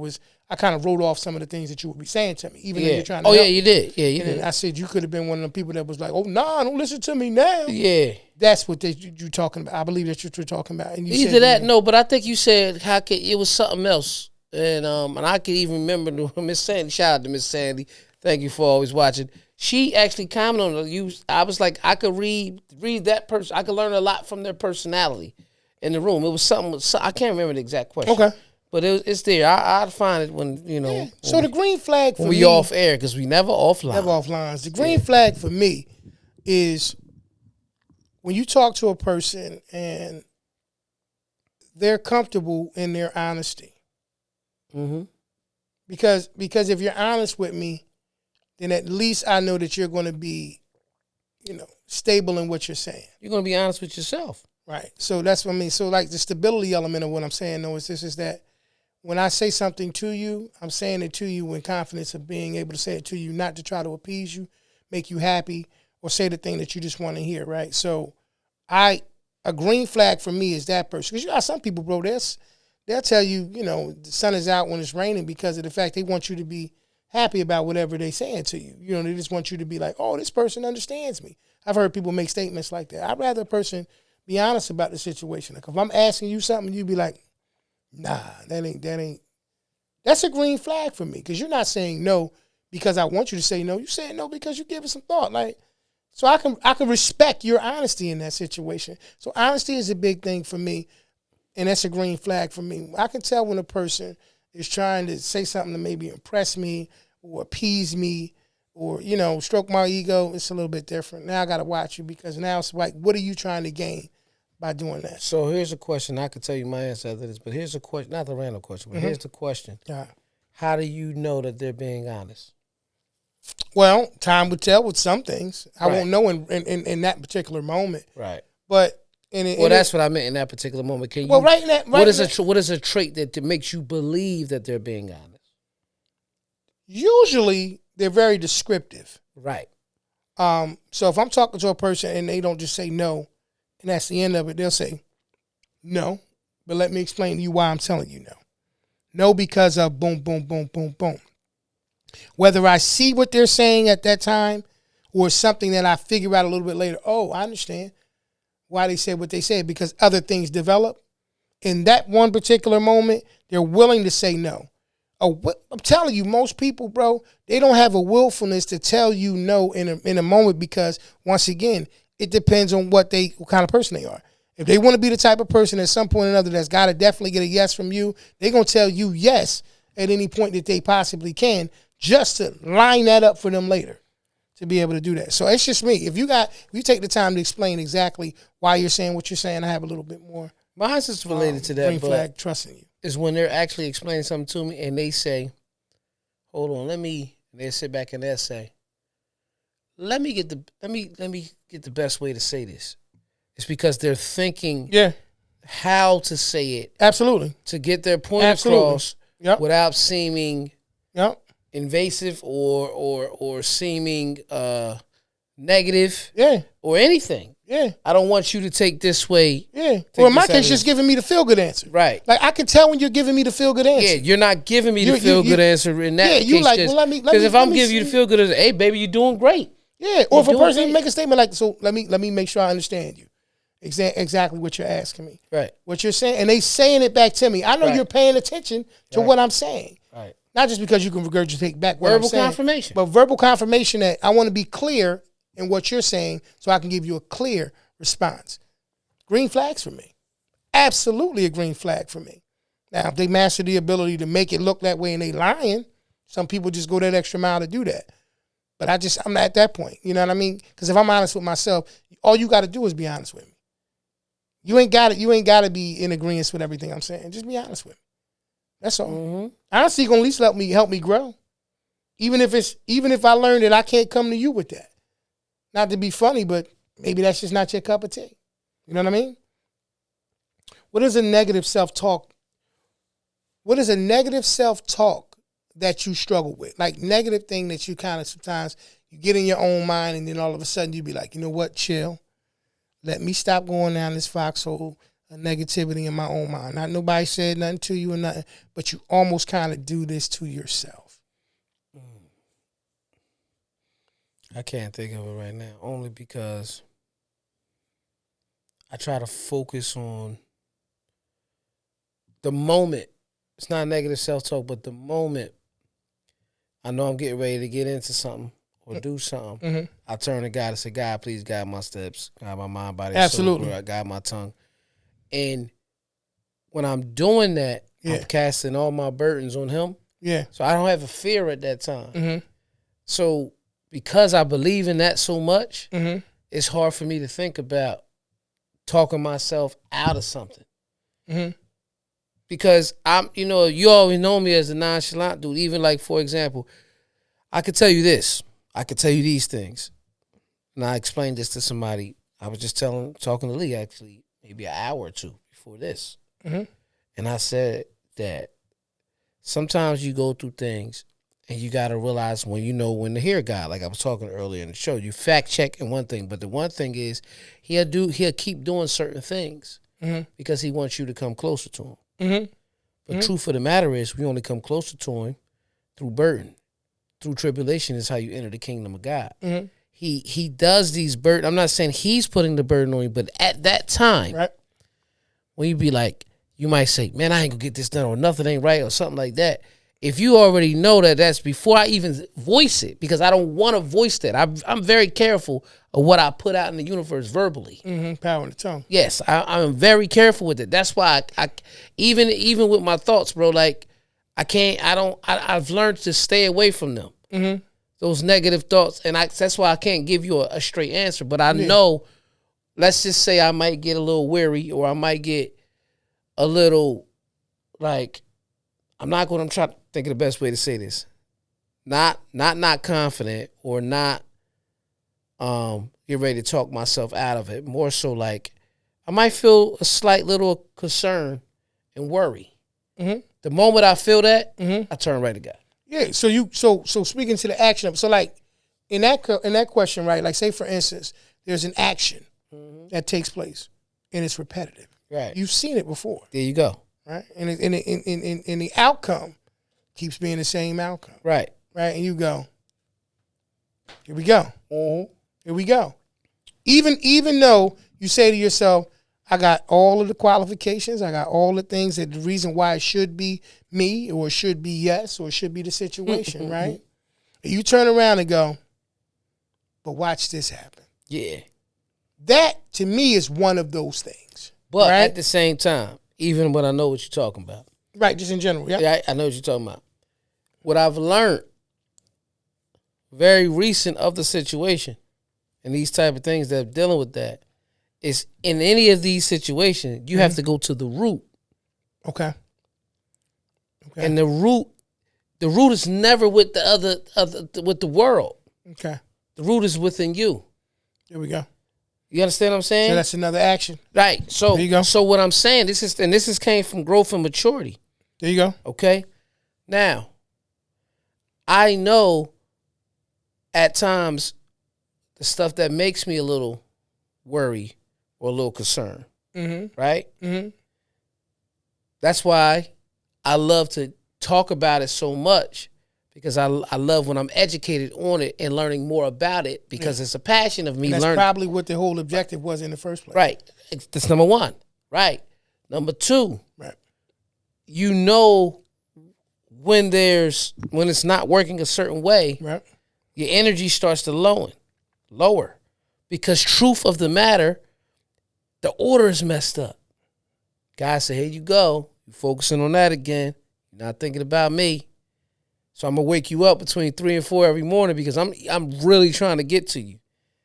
I kind of wrote off some of the things that you would be saying to me, even though you're trying to help. You did. Yeah, you did. I said you could have been one of the people that was like, don't listen to me now. Yeah. That's what you talking about. I believe that's what you're talking about. And you either that, no, but I think you said it was something else. And I could even remember Miss Sandy. Shout out to Miss Sandy. Thank you for always watching. She actually commented on you. I was like, I could read that person. I could learn a lot from their personality in the room. It was something. I can't remember the exact question. Okay, but it's there. I'd find it when Yeah. So the green flag for me. We off air because we never offline. Never offlines. The green flag for me is when you talk to a person and they're comfortable in their honesty. Mm-hmm. Because if you're honest with me, then at least I know that you're going to be, stable in what you're saying. You're going to be honest with yourself. Right. So that's what I mean. So like the stability element of what I'm saying, though, is that when I say something to you, I'm saying it to you in confidence of being able to say it to you, not to try to appease you, make you happy, or say the thing that you just want to hear, right? So I a green flag for me is that person. Because you got some people, bro, they'll tell you, the sun is out when it's raining because of the fact they want you to be happy about whatever they're saying to you. They just want you to be like, oh, this person understands me. I've heard people make statements like that. I'd rather a person be honest about the situation. Like if I'm asking you something, you be like, nah, that ain't. That's a green flag for me because you're not saying no because I want you to say no. You're saying no because you give it some thought. Like, so I can respect your honesty in that situation. So honesty is a big thing for me, and that's a green flag for me. I can tell when a person is trying to say something to maybe impress me or appease me or, stroke my ego. It's a little bit different. Now I got to watch you because now it's like, what are you trying to gain by doing that? So here's a question. I could tell you my answer to this, but here's a question, not the random question, but here's the question. Yeah. How do you know that they're being honest? Well, time would tell with some things. I won't know in that particular moment. Right. But that's what I meant in that particular moment. Can you? Well, what is a trait that makes you believe that they're being honest? Usually, they're very descriptive. Right. So if I'm talking to a person and they don't just say no, and that's the end of it, they'll say no, but let me explain to you why I'm telling you no. No, because of boom, boom, boom, boom, boom. Whether I see what they're saying at that time or something that I figure out a little bit later, oh, I understand why they said what they said because other things develop. In that one particular moment, they're willing to say no. I'm telling you, most people, bro, they don't have a willfulness to tell you no in a moment because, once again, it depends on what kind of person they are. If they want to be the type of person at some point or another that's got to definitely get a yes from you, they're going to tell you yes at any point that they possibly can just to line that up for them later to be able to do that. So it's just me. If you take the time to explain exactly why you're saying what you're saying, I have a little bit more. Mine is related to that, green flag, trusting you. Is when they're actually explaining something to me and they say, hold on, they sit back and they'll say, let me get the best way to say this. It's because they're thinking how to say it. Absolutely. To get their point across without seeming invasive or seeming negative or anything. Yeah. I don't want you to take this way. Yeah. Well, in my case, just giving me the feel-good answer. Right. Like, I can tell when you're giving me the feel-good answer. Yeah, you're not giving me the feel-good answer in that case. Yeah, you like, well, let me. Because if I'm giving you the feel-good answer, hey, baby, you're doing great. Yeah. Or if a person make a statement like, so let me make sure I understand you. Exactly what you're asking me. Right. What you're saying. And they saying it back to me. I know you're paying attention to what I'm saying. Right. Not just because you can regurgitate back what I'm saying. Verbal confirmation. But verbal confirmation that I want to be clear in what you're saying so I can give you a clear response. Green flags for me. Absolutely a green flag for me. Now, if they master the ability to make it look that way and they lying, some people just go that extra mile to do that. But I'm not at that point. You know what I mean? Because if I'm honest with myself, all you got to do is be honest with me. You ain't got to be in agreement with everything I'm saying. Just be honest with me. That's all. Mm-hmm. Honestly, gonna at least help me grow. Even if I learn that I can't come to you with that. Not to be funny, but maybe that's just not your cup of tea. You know what I mean? What is a negative self-talk? What is a negative self-talk that you struggle with? Like negative thing that you kind of sometimes you get in your own mind and then all of a sudden you be like, you know what, chill. Let me stop going down this foxhole of negativity in my own mind. Not nobody said nothing to you or nothing, but you almost kind of do this to yourself. I can't think of it right now, only because I try to focus on the moment. It's not negative self-talk, but the moment I know I'm getting ready to get into something or do something, I turn to God and say, God, please guide my steps, guide my mind, body, absolutely, soul, guide my tongue. And when I'm doing that, I'm casting all my burdens on him. Yeah. So I don't have a fear at that time. Mm-hmm. So because I believe in that so much, it's hard for me to think about talking myself out of something. Mm-hmm. Because you always know me as a nonchalant dude. Even like, for example, I could tell you this. I could tell you these things. And I explained this to somebody. I was just talking to Lee actually maybe an hour or two before this. Mm-hmm. And I said that sometimes you go through things And you got to realize when you know when to hear God. Like I was talking earlier in the show, you fact check and one thing, but the one thing is he'll keep doing certain things because he wants you to come closer to him. Mm-hmm. But truth of the matter is, we only come closer to him through burden, through tribulation is how you enter the kingdom of God. Mm-hmm. He does these burden. I'm not saying he's putting the burden on you, but at that time, right, when you be like, you might say, man, I ain't gonna get this done, or nothing ain't right, or something like that. If you already know that that's before I even voice it, because I don't want to voice that. I'm very careful of what I put out in the universe verbally. Mm-hmm. Power in the tongue. Yes, I'm very careful with it. That's why I even with my thoughts, bro, like I've learned to stay away from them. Mm-hmm. Those negative thoughts. And that's why I can't give you a straight answer. But I know, let's just say I might get a little weary, or I might get a little, like, I'm trying to think of the best way to say this. Not confident, or not get ready to talk myself out of it. More so like I might feel a slight little concern and worry. Mm-hmm. The moment I feel that, I turn right to God. Yeah. So speaking to the action of it, so like in that question, right? Like say for instance, there's an action that takes place and it's repetitive. Right. You've seen it before. There you go. Right. And the outcome keeps being the same outcome. Right. Right. And you go, here we go. Mm-hmm. Here we go. Even though you say to yourself, I got all of the qualifications, I got all the things that the reason why it should be me, or it should be yes, or it should be the situation, right? And you turn around and go, but watch this happen. Yeah. That, to me, is one of those things. But right? at the same time, even when I know what you're talking about. Right, just in general, yeah. Yeah, I know what you're talking about. What I've learned, very recent of the situation, and these type of things that are dealing with that, is in any of these situations, you have to go to the root. Okay. And the root is never with the other with the world. Okay. The root is within you. There we go. You understand what I'm saying? So that's another action. Right. So there you go. So what I'm saying, this came from growth and maturity. There you go. Okay. Now, I know at times the stuff that makes me a little worried or a little concerned. Mm-hmm. Right? Mm-hmm. That's why I love to talk about it so much, because I love when I'm educated on it and learning more about it, because it's a passion of me learning. That's probably what the whole objective was in the first place. Right. That's number one. Right. Number two, right, you know when it's not working a certain way, right, your energy starts to lower. Because truth of the matter, the order is messed up. God said, here you go. You're focusing on that again. You're not thinking about me. So I'm going to wake you up between 3 and 4 every morning, because I'm really trying to get to you.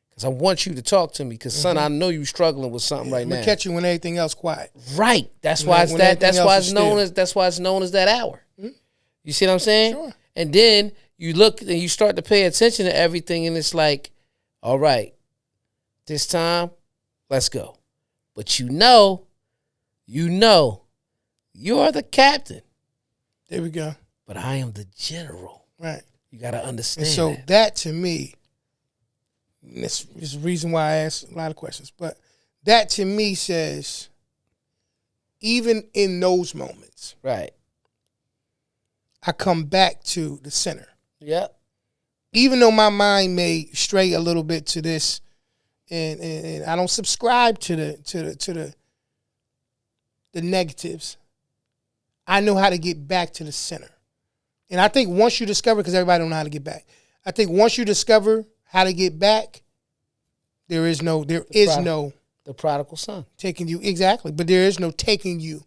Because I want you to talk to me. Because, son, I know you're struggling with something right now. I'm going to catch you when everything else quiet. Right. That's why it's known as that hour. Mm-hmm. You see what I'm saying? Sure. And then you look and you start to pay attention to everything, and it's like, all right, this time, let's go. But you know, you're the captain. There we go. But I am the general. Right. You got to understand. And so that to me, this is the reason why I ask a lot of questions, but that to me says, even in those moments, right, I come back to the center. Yep. Even though my mind may stray a little bit to this, and I don't subscribe to the negatives, I know how to get back to the center. And I think once you discover, because everybody don't know how to get back, I think once you discover how to get back, there is no the prodigal son taking you, exactly, but there is no taking you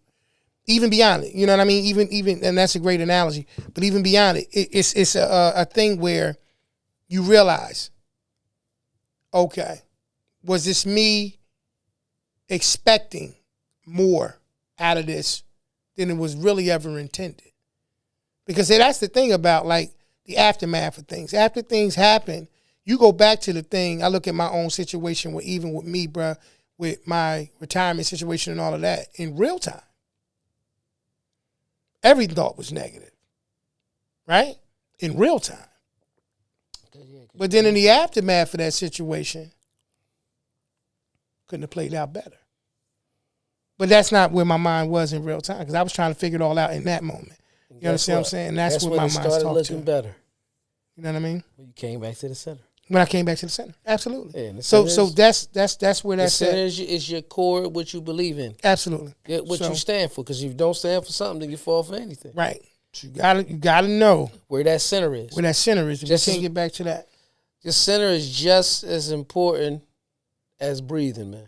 even beyond it. You know what I mean? Even and that's a great analogy. But even beyond it, it's a thing where you realize, okay, was this me expecting more out of this than it was really ever intended? Because that's the thing about like the aftermath of things. After things happen, you go back to the thing. I look at my own situation even with me, bruh, with my retirement situation and all of that in real time. Every thought was negative, right? in real time. But then in the aftermath of that situation, couldn't have played out better. But that's not where my mind was in real time because I was trying to figure it all out in that moment. You understand what I'm saying? That's what my mind started looking better. You know what I mean? When you came back to the center. When I came back to the center, absolutely. Yeah, so that's where that's at. The center is your core, what you believe in. Absolutely. What you stand for, because if you don't stand for something, then you fall for anything. Right. So you gotta know where that center is. Where that center is. Just can't get back to that. Your center is just as important as breathing, man.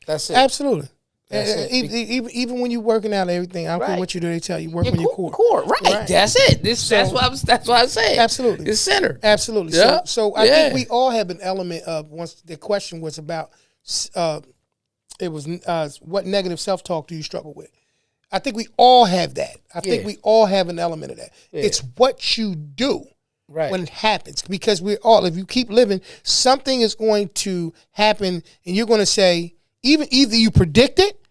That's it. Absolutely. Even when you're working out everything, I don't care what you do, they tell you work on your core. Right. That's it. That's why I say absolutely. It's center. Absolutely. Yeah. So I think we all have an element of, once the question was about what negative self-talk do you struggle with? I think we all have that. I think we all have an element of that. Yeah. It's what you do when it happens. Because if you keep living, something is going to happen and you're going to say, either you predict it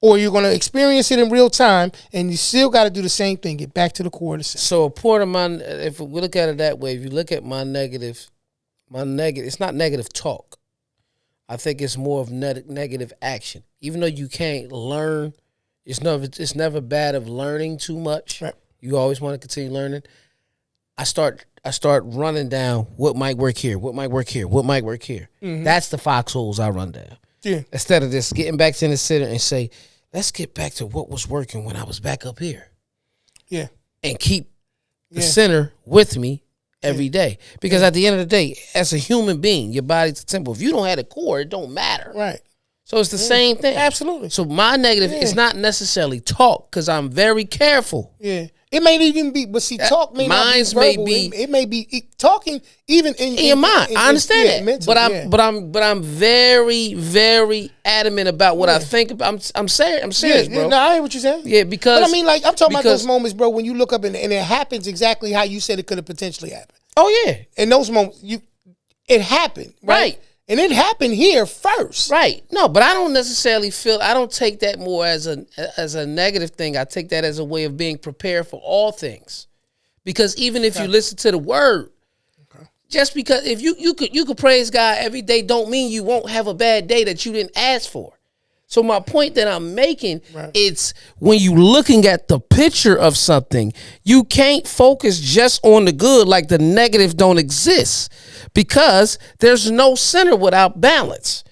or you're going to experience it in real time, and you still got to do the same thing, get back to the core of the center. So a part of if we look at it that way, if you look at my negative, it's not negative talk. I think it's more of negative action. Even though you can't learn, it's never bad of learning too much. Right. You always want to continue learning. I start running down what might work here, what might work here, what might work here. Mm-hmm. That's the foxholes I run down. Yeah. Instead of just getting back to the center and say, let's get back to what was working when I was back up here. Yeah. And keep the center with me every day. Because at the end of the day, as a human being, your body's a temple. If you don't have a core, it don't matter. Right. So it's the same thing. Absolutely. So my negative is not necessarily talk, because I'm very careful. Yeah. It may even be, but see, talk may not be verbal. It may be talking even in your mind. I understand that, mentally, but I'm very, very adamant about what I think about. I'm serious, bro. No, I hear what you're saying. Yeah, because but I mean, like, I'm talking about those moments, bro, when you look up and it happens exactly how you said it could have potentially happened. Oh yeah, in those moments, it happened, right? And it happened here first. Right. No, but I don't necessarily I don't take that more as a negative thing. I take that as a way of being prepared for all things. Because even if you listen to the word, just because if you could praise God every day don't mean you won't have a bad day that you didn't ask for. So my point that I'm making, it's when you looking at the picture of something, you can't focus just on the good, like the negative don't exist, because there's no center without balance.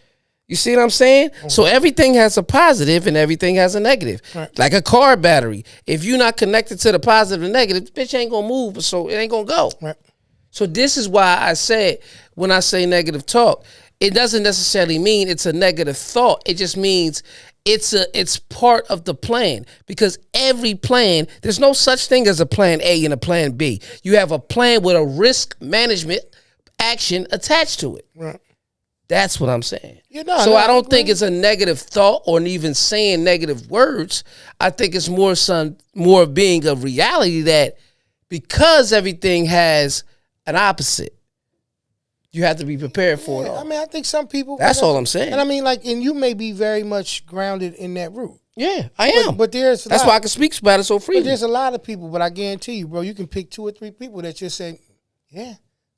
You see what I'm saying? Mm-hmm. So everything has a positive and everything has a negative. Right. Like a car battery. If you're not connected to the positive and negative, the bitch ain't gonna move, so it ain't gonna go. Right. So this is why I said, when I say negative talk, it doesn't necessarily mean it's a negative thought. It just means it's part of the plan, because every plan, there's no such thing as a plan A and a plan B. You have a plan with a risk management action attached to it. Right. That's what I'm saying. So I don't think it's a negative thought or even saying negative words. I think it's more being a reality that because everything has an opposite, you have to be prepared for it all. I mean, I think some people... That's all I'm saying. And I mean, like, and you may be very much grounded in that root. Yeah, I am. But there's... That's why I can speak about it so freely. But there's a lot of people, but I guarantee you, bro, you can pick 2 or 3 people that just say, yeah,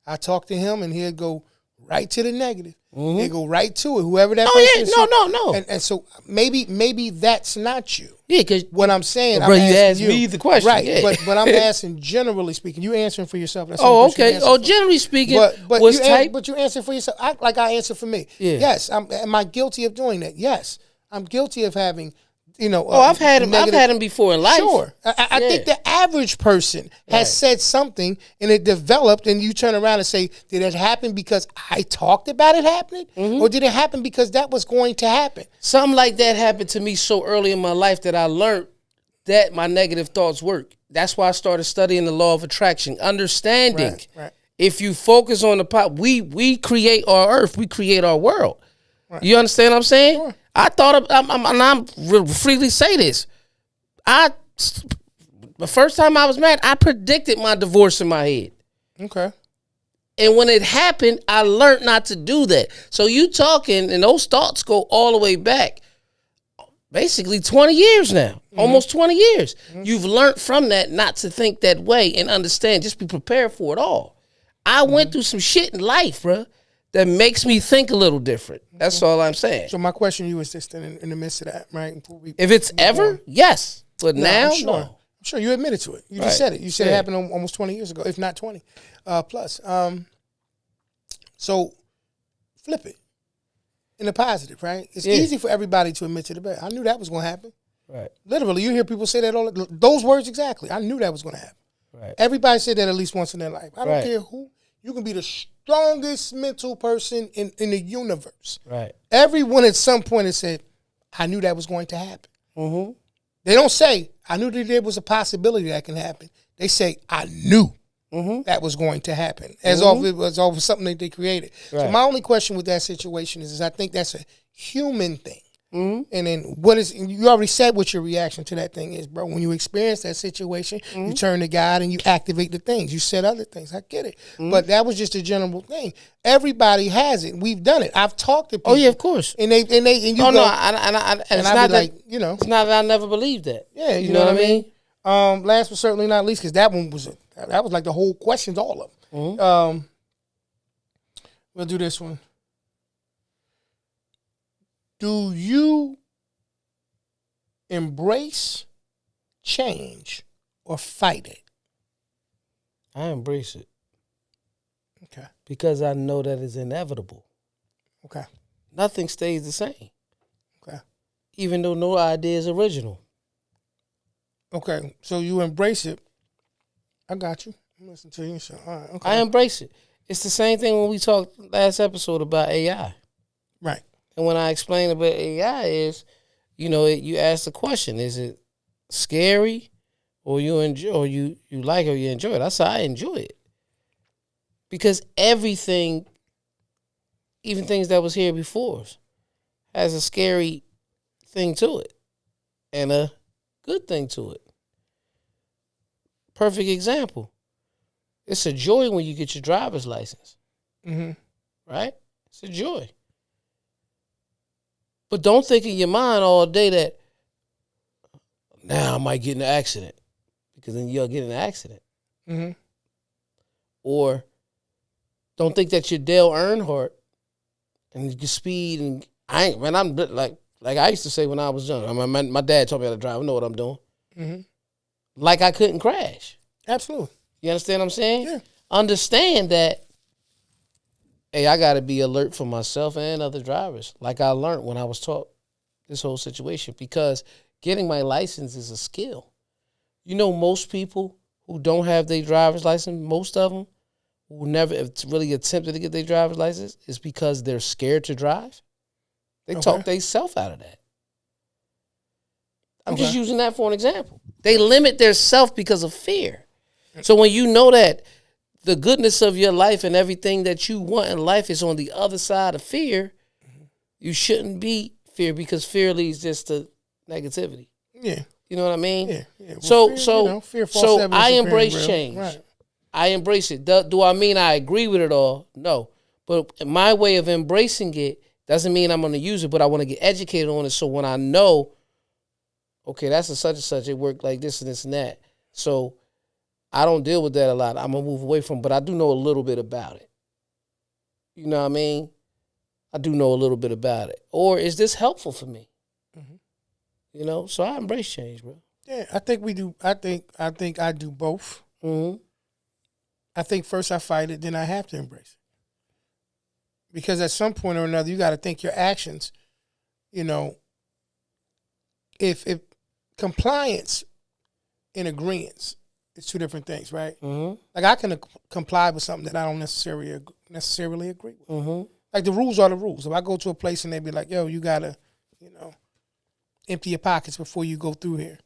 I talked to him, and he'll go right to the negative. Mm-hmm. He'll go right to it, whoever that person is. No. And so maybe that's not you. Yeah, because what I'm saying, bro, you asked me the question. Right, yeah. but I'm asking generally speaking. You answering for yourself. That's okay. Generally speaking, but you answer for yourself. I answer for me. Yeah. Yes. Am I guilty of doing that? Yes. I'm guilty of having, I've had him before in life. Sure. I think the average person has said something and it developed, and you turn around and say, did it happen because I talked about it happening? Mm-hmm. Or did it happen because that was going to happen? Something like that happened to me so early in my life that I learned that my negative thoughts work. That's why I started studying the law of attraction, understanding if you focus on we create our earth, we create our world. Right. You understand what I'm saying? Sure. I thought, I'm freely say this. The first time I was married, I predicted my divorce in my head. Okay. And when it happened, I learned not to do that. So you talking, and those thoughts go all the way back. basically 20 years now, almost 20 years. You've learned from that not to think that way and understand, just be prepared for it all. I went through some shit in life, bro, that makes me think a little different. That's all I'm saying. So my question to you is this then in the midst of that, right? If it's ever, yes. But now, no. I'm sure you admitted to it. You just said it. You said it happened almost 20 years ago, if not 20 plus. So flip it in the positive, right? It's easy for everybody to admit to the bad. I knew that was going to happen. Right. Literally, you hear people say that those words exactly. I knew that was going to happen. Right. Everybody said that at least once in their life. I don't care who. You can be the strongest mental person in the universe. Right. Everyone at some point has said, I knew that was going to happen. Mm-hmm. They don't say, I knew that there was a possibility that can happen. They say, I knew that was going to happen. As if it was over something that they created. Right. So my only question with that situation is I think that's a human thing. Mm-hmm. And then you already said what your reaction to that thing is, bro. When you experience that situation, you turn to God and you activate the things. You said other things. I get it. But that was just a general thing. Everybody has it. We've done it. I've talked to people. Oh, yeah, of course. And you and it's not that, like, it's not that I never believed that. Yeah, you know what I mean? Last but certainly not least, because that one was like the whole questions, all of them. We'll do this one. Do you embrace change or fight it? I embrace it. Okay. Because I know that it's inevitable. Okay. Nothing stays the same. Okay. Even though no idea is original. Okay. So you embrace it. I got you. I'm listening to you. So, all right. Okay. I embrace it. It's the same thing when we talked last episode about AI. Right. And when I explain about AI is, you ask the question, is it scary or you enjoy or you like or you enjoy it? That's how I enjoy it. Because everything, even things that was here before us, has a scary thing to it and a good thing to it. Perfect example. It's a joy when you get your driver's license. Mm-hmm. Right? It's a joy. But don't think in your mind all day that now I might get in an accident, because then you'll get in an accident. Mm-hmm. Or don't think that you're Dale Earnhardt and you can speed and I'm like I used to say when I was young. I mean, my dad taught me how to drive. I know what I'm doing. Mm-hmm. Like I couldn't crash. Absolutely. You understand what I'm saying? Yeah. Understand that. Hey, I got to be alert for myself and other drivers, like I learned when I was taught this whole situation, because getting my license is a skill. Most people who don't have their driver's license, most of them who never really attempted to get their driver's license, is because they're scared to drive. They talk themselves out of that. I'm just using that for an example. They limit their self because of fear. So when you know that the goodness of your life and everything that you want in life is on the other side of fear, you shouldn't be fear, because fear leads just to negativity. Yeah. You know what I mean? Yeah. Well, fear, so I embrace change. Right. I embrace it. Do I mean I agree with it all? No. But my way of embracing it doesn't mean I'm going to use it, but I want to get educated on it, so when I know, okay, that's a such and such, it worked like this and this and that. So I don't deal with that a lot. I'm going to move away from it, but I do know a little bit about it. You know what I mean? I do know a little bit about it. Or is this helpful for me? Mm-hmm. So I embrace change, bro. Yeah, I think we do. I think I do both. Mm-hmm. I think first I fight it, then I have to embrace it. Because at some point or another, you got to think your actions, if compliance and agreeance, it's two different things, right? Mm-hmm. Like I can comply with something that I don't necessarily agree with. Mm-hmm. Like the rules are the rules. If I go to a place and they be like, "Yo, you gotta, empty your pockets before you go through here,"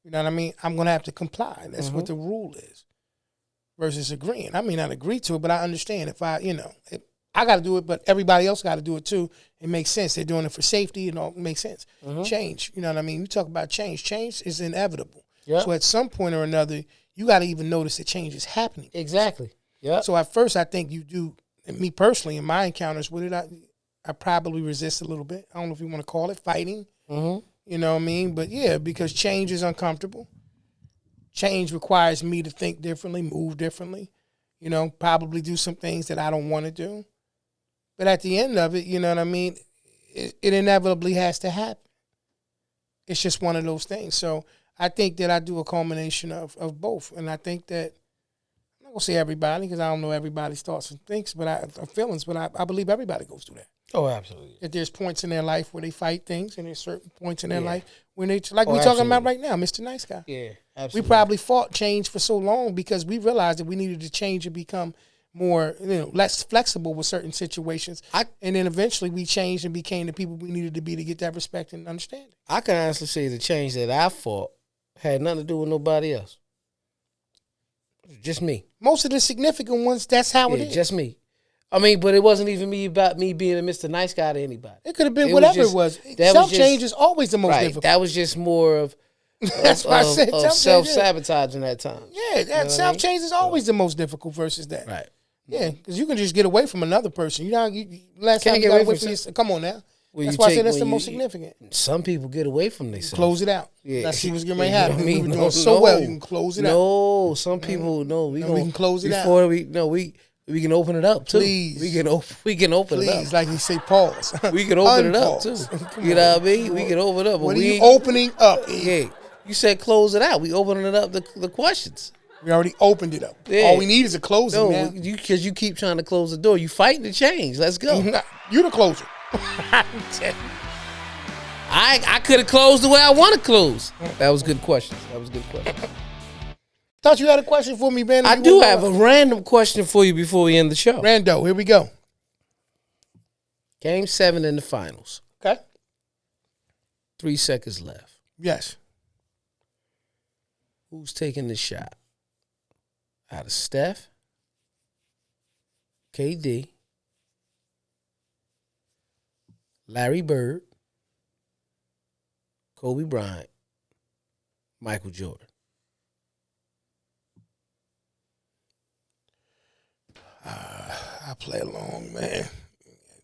you know what I mean? I'm gonna have to comply. That's what the rule is. Versus agreeing, I may not agree to it, but I understand if I got to do it, but everybody else got to do it too. It makes sense. They're doing it for safety, it makes sense. Mm-hmm. Change, you know what I mean? You talk about change. Change is inevitable. Yep. So at some point or another, you got to even notice that change is happening. Exactly. Yeah. So at first, I think you do. And me personally, in my encounters with it, I probably resist a little bit. I don't know if you want to call it fighting. Mm-hmm. You know what I mean? But yeah, because change is uncomfortable. Change requires me to think differently, move differently, probably do some things that I don't want to do. But at the end of it, you know what I mean? It inevitably has to happen. It's just one of those things. So I think that I do a culmination of both. And I think that, I'm not going to say everybody because I don't know everybody's thoughts and feelings, but I believe everybody goes through that. Oh, absolutely. That there's points in their life where they fight things, and there's certain points in their life when they, like we're talking about right now, Mr. Nice Guy. Yeah, absolutely. We probably fought change for so long because we realized that we needed to change and become more, less flexible with certain situations. And then eventually we changed and became the people we needed to be to get that respect and understanding. I can honestly say the change that I fought had nothing to do with nobody else. Just me. Most of the significant ones, that's how it is. Just me. I mean, but it wasn't even about me being a Mr. Nice Guy to anybody. It could have been whatever it was. Self-change is always the most difficult. That was just more of that's why I said self-sabotaging that time. Yeah, that self-change is always the most difficult versus that. Right. Yeah, because you can just get away from another person. Last time you got away from yourself. Come on now. That's why I said that's the most significant. Some people get away from themselves. Close it out. Yeah. That's what was getting ready to happen. We were doing so well, you can close it out. No, some people, we can close it out. We can open it up too. Please. We can open it up. Please, like you say, pause. We can open it up too. You know what I mean? We can open it up. What are you opening up? Yeah. You said close it out. We opening it up the questions. We already opened it up. Yeah. All we need is a closing now. Because you keep trying to close the door. You fighting to change. Let's go. You the closer. I could have closed the way I want to close. That was good question. Thought you had a question for me, man. I do have a random question for you before we end the show. Rando, here we go. Game 7 in the finals. Okay. 3 seconds left. Yes. Who's taking the shot? Out of Steph, KD, Larry Bird, Kobe Bryant, Michael Jordan. I play along, man.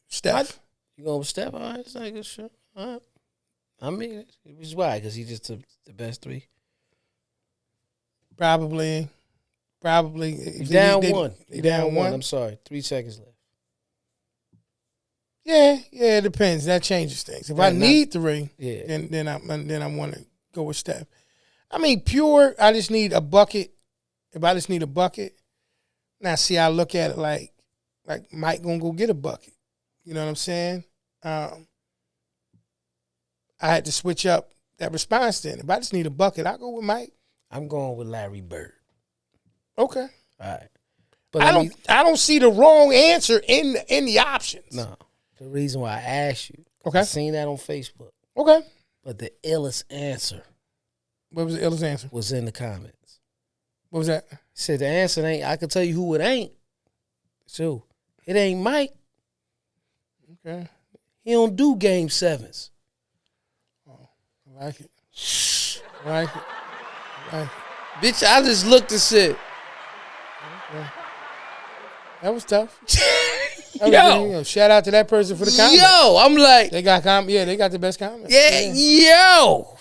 Steph. You going with Steph? All right, it's not a good shot. All right. I mean, it was why? Because he just took the best 3? Probably. Down one. Down one. I'm sorry. 3 seconds left. Yeah, it depends. That changes things. If I need 3, then I want to go with Steph. I mean, pure, I just need a bucket. If I just need a bucket, now see, I look at it like Mike gonna go get a bucket. You know what I'm saying? I had to switch up that response then. If I just need a bucket, I'll go with Mike. I'm going with Larry Bird. Okay. All right. But I don't see the wrong answer in the options. No. The reason why I asked you. Okay. I seen that on Facebook. Okay. But the illest answer. What was the illest answer? Was in the comments. What was that? Said the answer ain't, I can tell you who it ain't. So, it ain't Mike. Okay. He don't do game 7s. Oh, I like it. I like it. Bitch, I just looked and said. Okay. That was tough. Shout out to that person for the comment. Yo, I'm like. They got they got the best comment. Yeah, yo.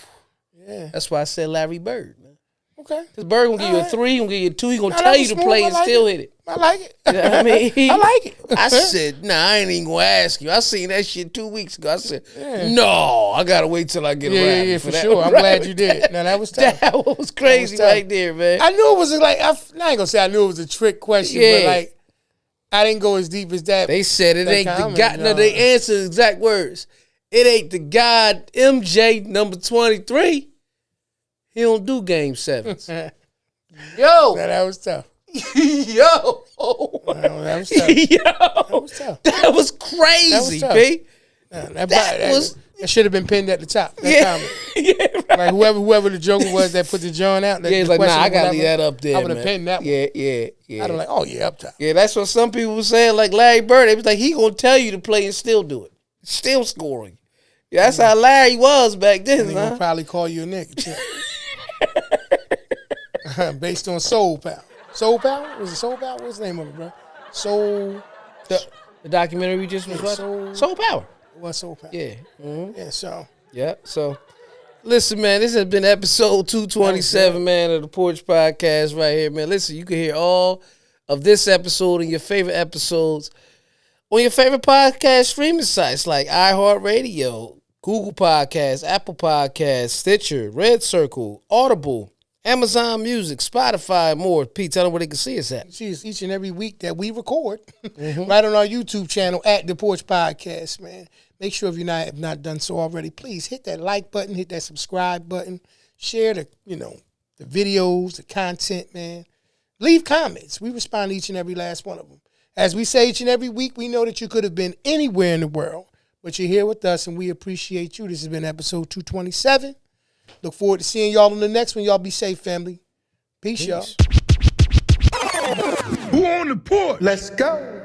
Yeah. That's why I said Larry Bird, man. Okay. Because Bird gonna give you a 3, gonna give you a 2, he gonna tell you to play and still hit it. I like it. You know what I mean? I like it. I said, nah, I ain't even gonna ask you. I seen that shit 2 weeks ago. I said, no, I gotta wait till I get around. Yeah, for sure. I'm glad you did. No, that was tough. That was crazy right there, man. I knew it was I ain't gonna say I knew it was a trick question, but like I didn't go as deep as that. They said it ain't the God. No, they answered exact words. It ain't the God MJ number 23. He don't do game 7s. Yo. That was tough. Yo. That was tough. Yo. That was tough. That was crazy, B. That should have been pinned at the top. That comment. Yeah, right. Like whoever the joker was that put the joint out. He's like, nah, I gotta leave that up there. I would have pinned that one. Yeah. I'd have like, oh yeah, up top. Yeah, that's what some people were saying. Like Larry Bird, they was like, he gonna tell you to play and still do it, still scoring. Yeah, that's how Larry was back then. He gonna probably call you a nigga too. Based on Soul Power. Soul Power? Was it Soul Power? What's the name of it, bro? Soul. The documentary we just was watching? Soul Power. What Soul Power? Yeah. Yeah, so. Yeah. So, listen, man, this has been episode 227, man, of the Porch Podcast right here, man. Listen, you can hear all of this episode and your favorite episodes on your favorite podcast streaming sites like iHeartRadio, Google Podcasts, Apple Podcasts, Stitcher, Red Circle, Audible, Amazon Music, Spotify, and more. Pete, tell them where they can see us at. See us each and every week that we record right on our YouTube channel at The Porch Podcast, man. Make sure if you have not done so already, please hit that like button, hit that subscribe button, share the videos, the content, man. Leave comments. We respond to each and every last one of them. As we say each and every week, we know that you could have been anywhere in the world, but you're here with us, and we appreciate you. This has been episode 227. Look forward to seeing y'all on the next one. Y'all be safe, family. Peace. Y'all. Who on the porch? Let's go.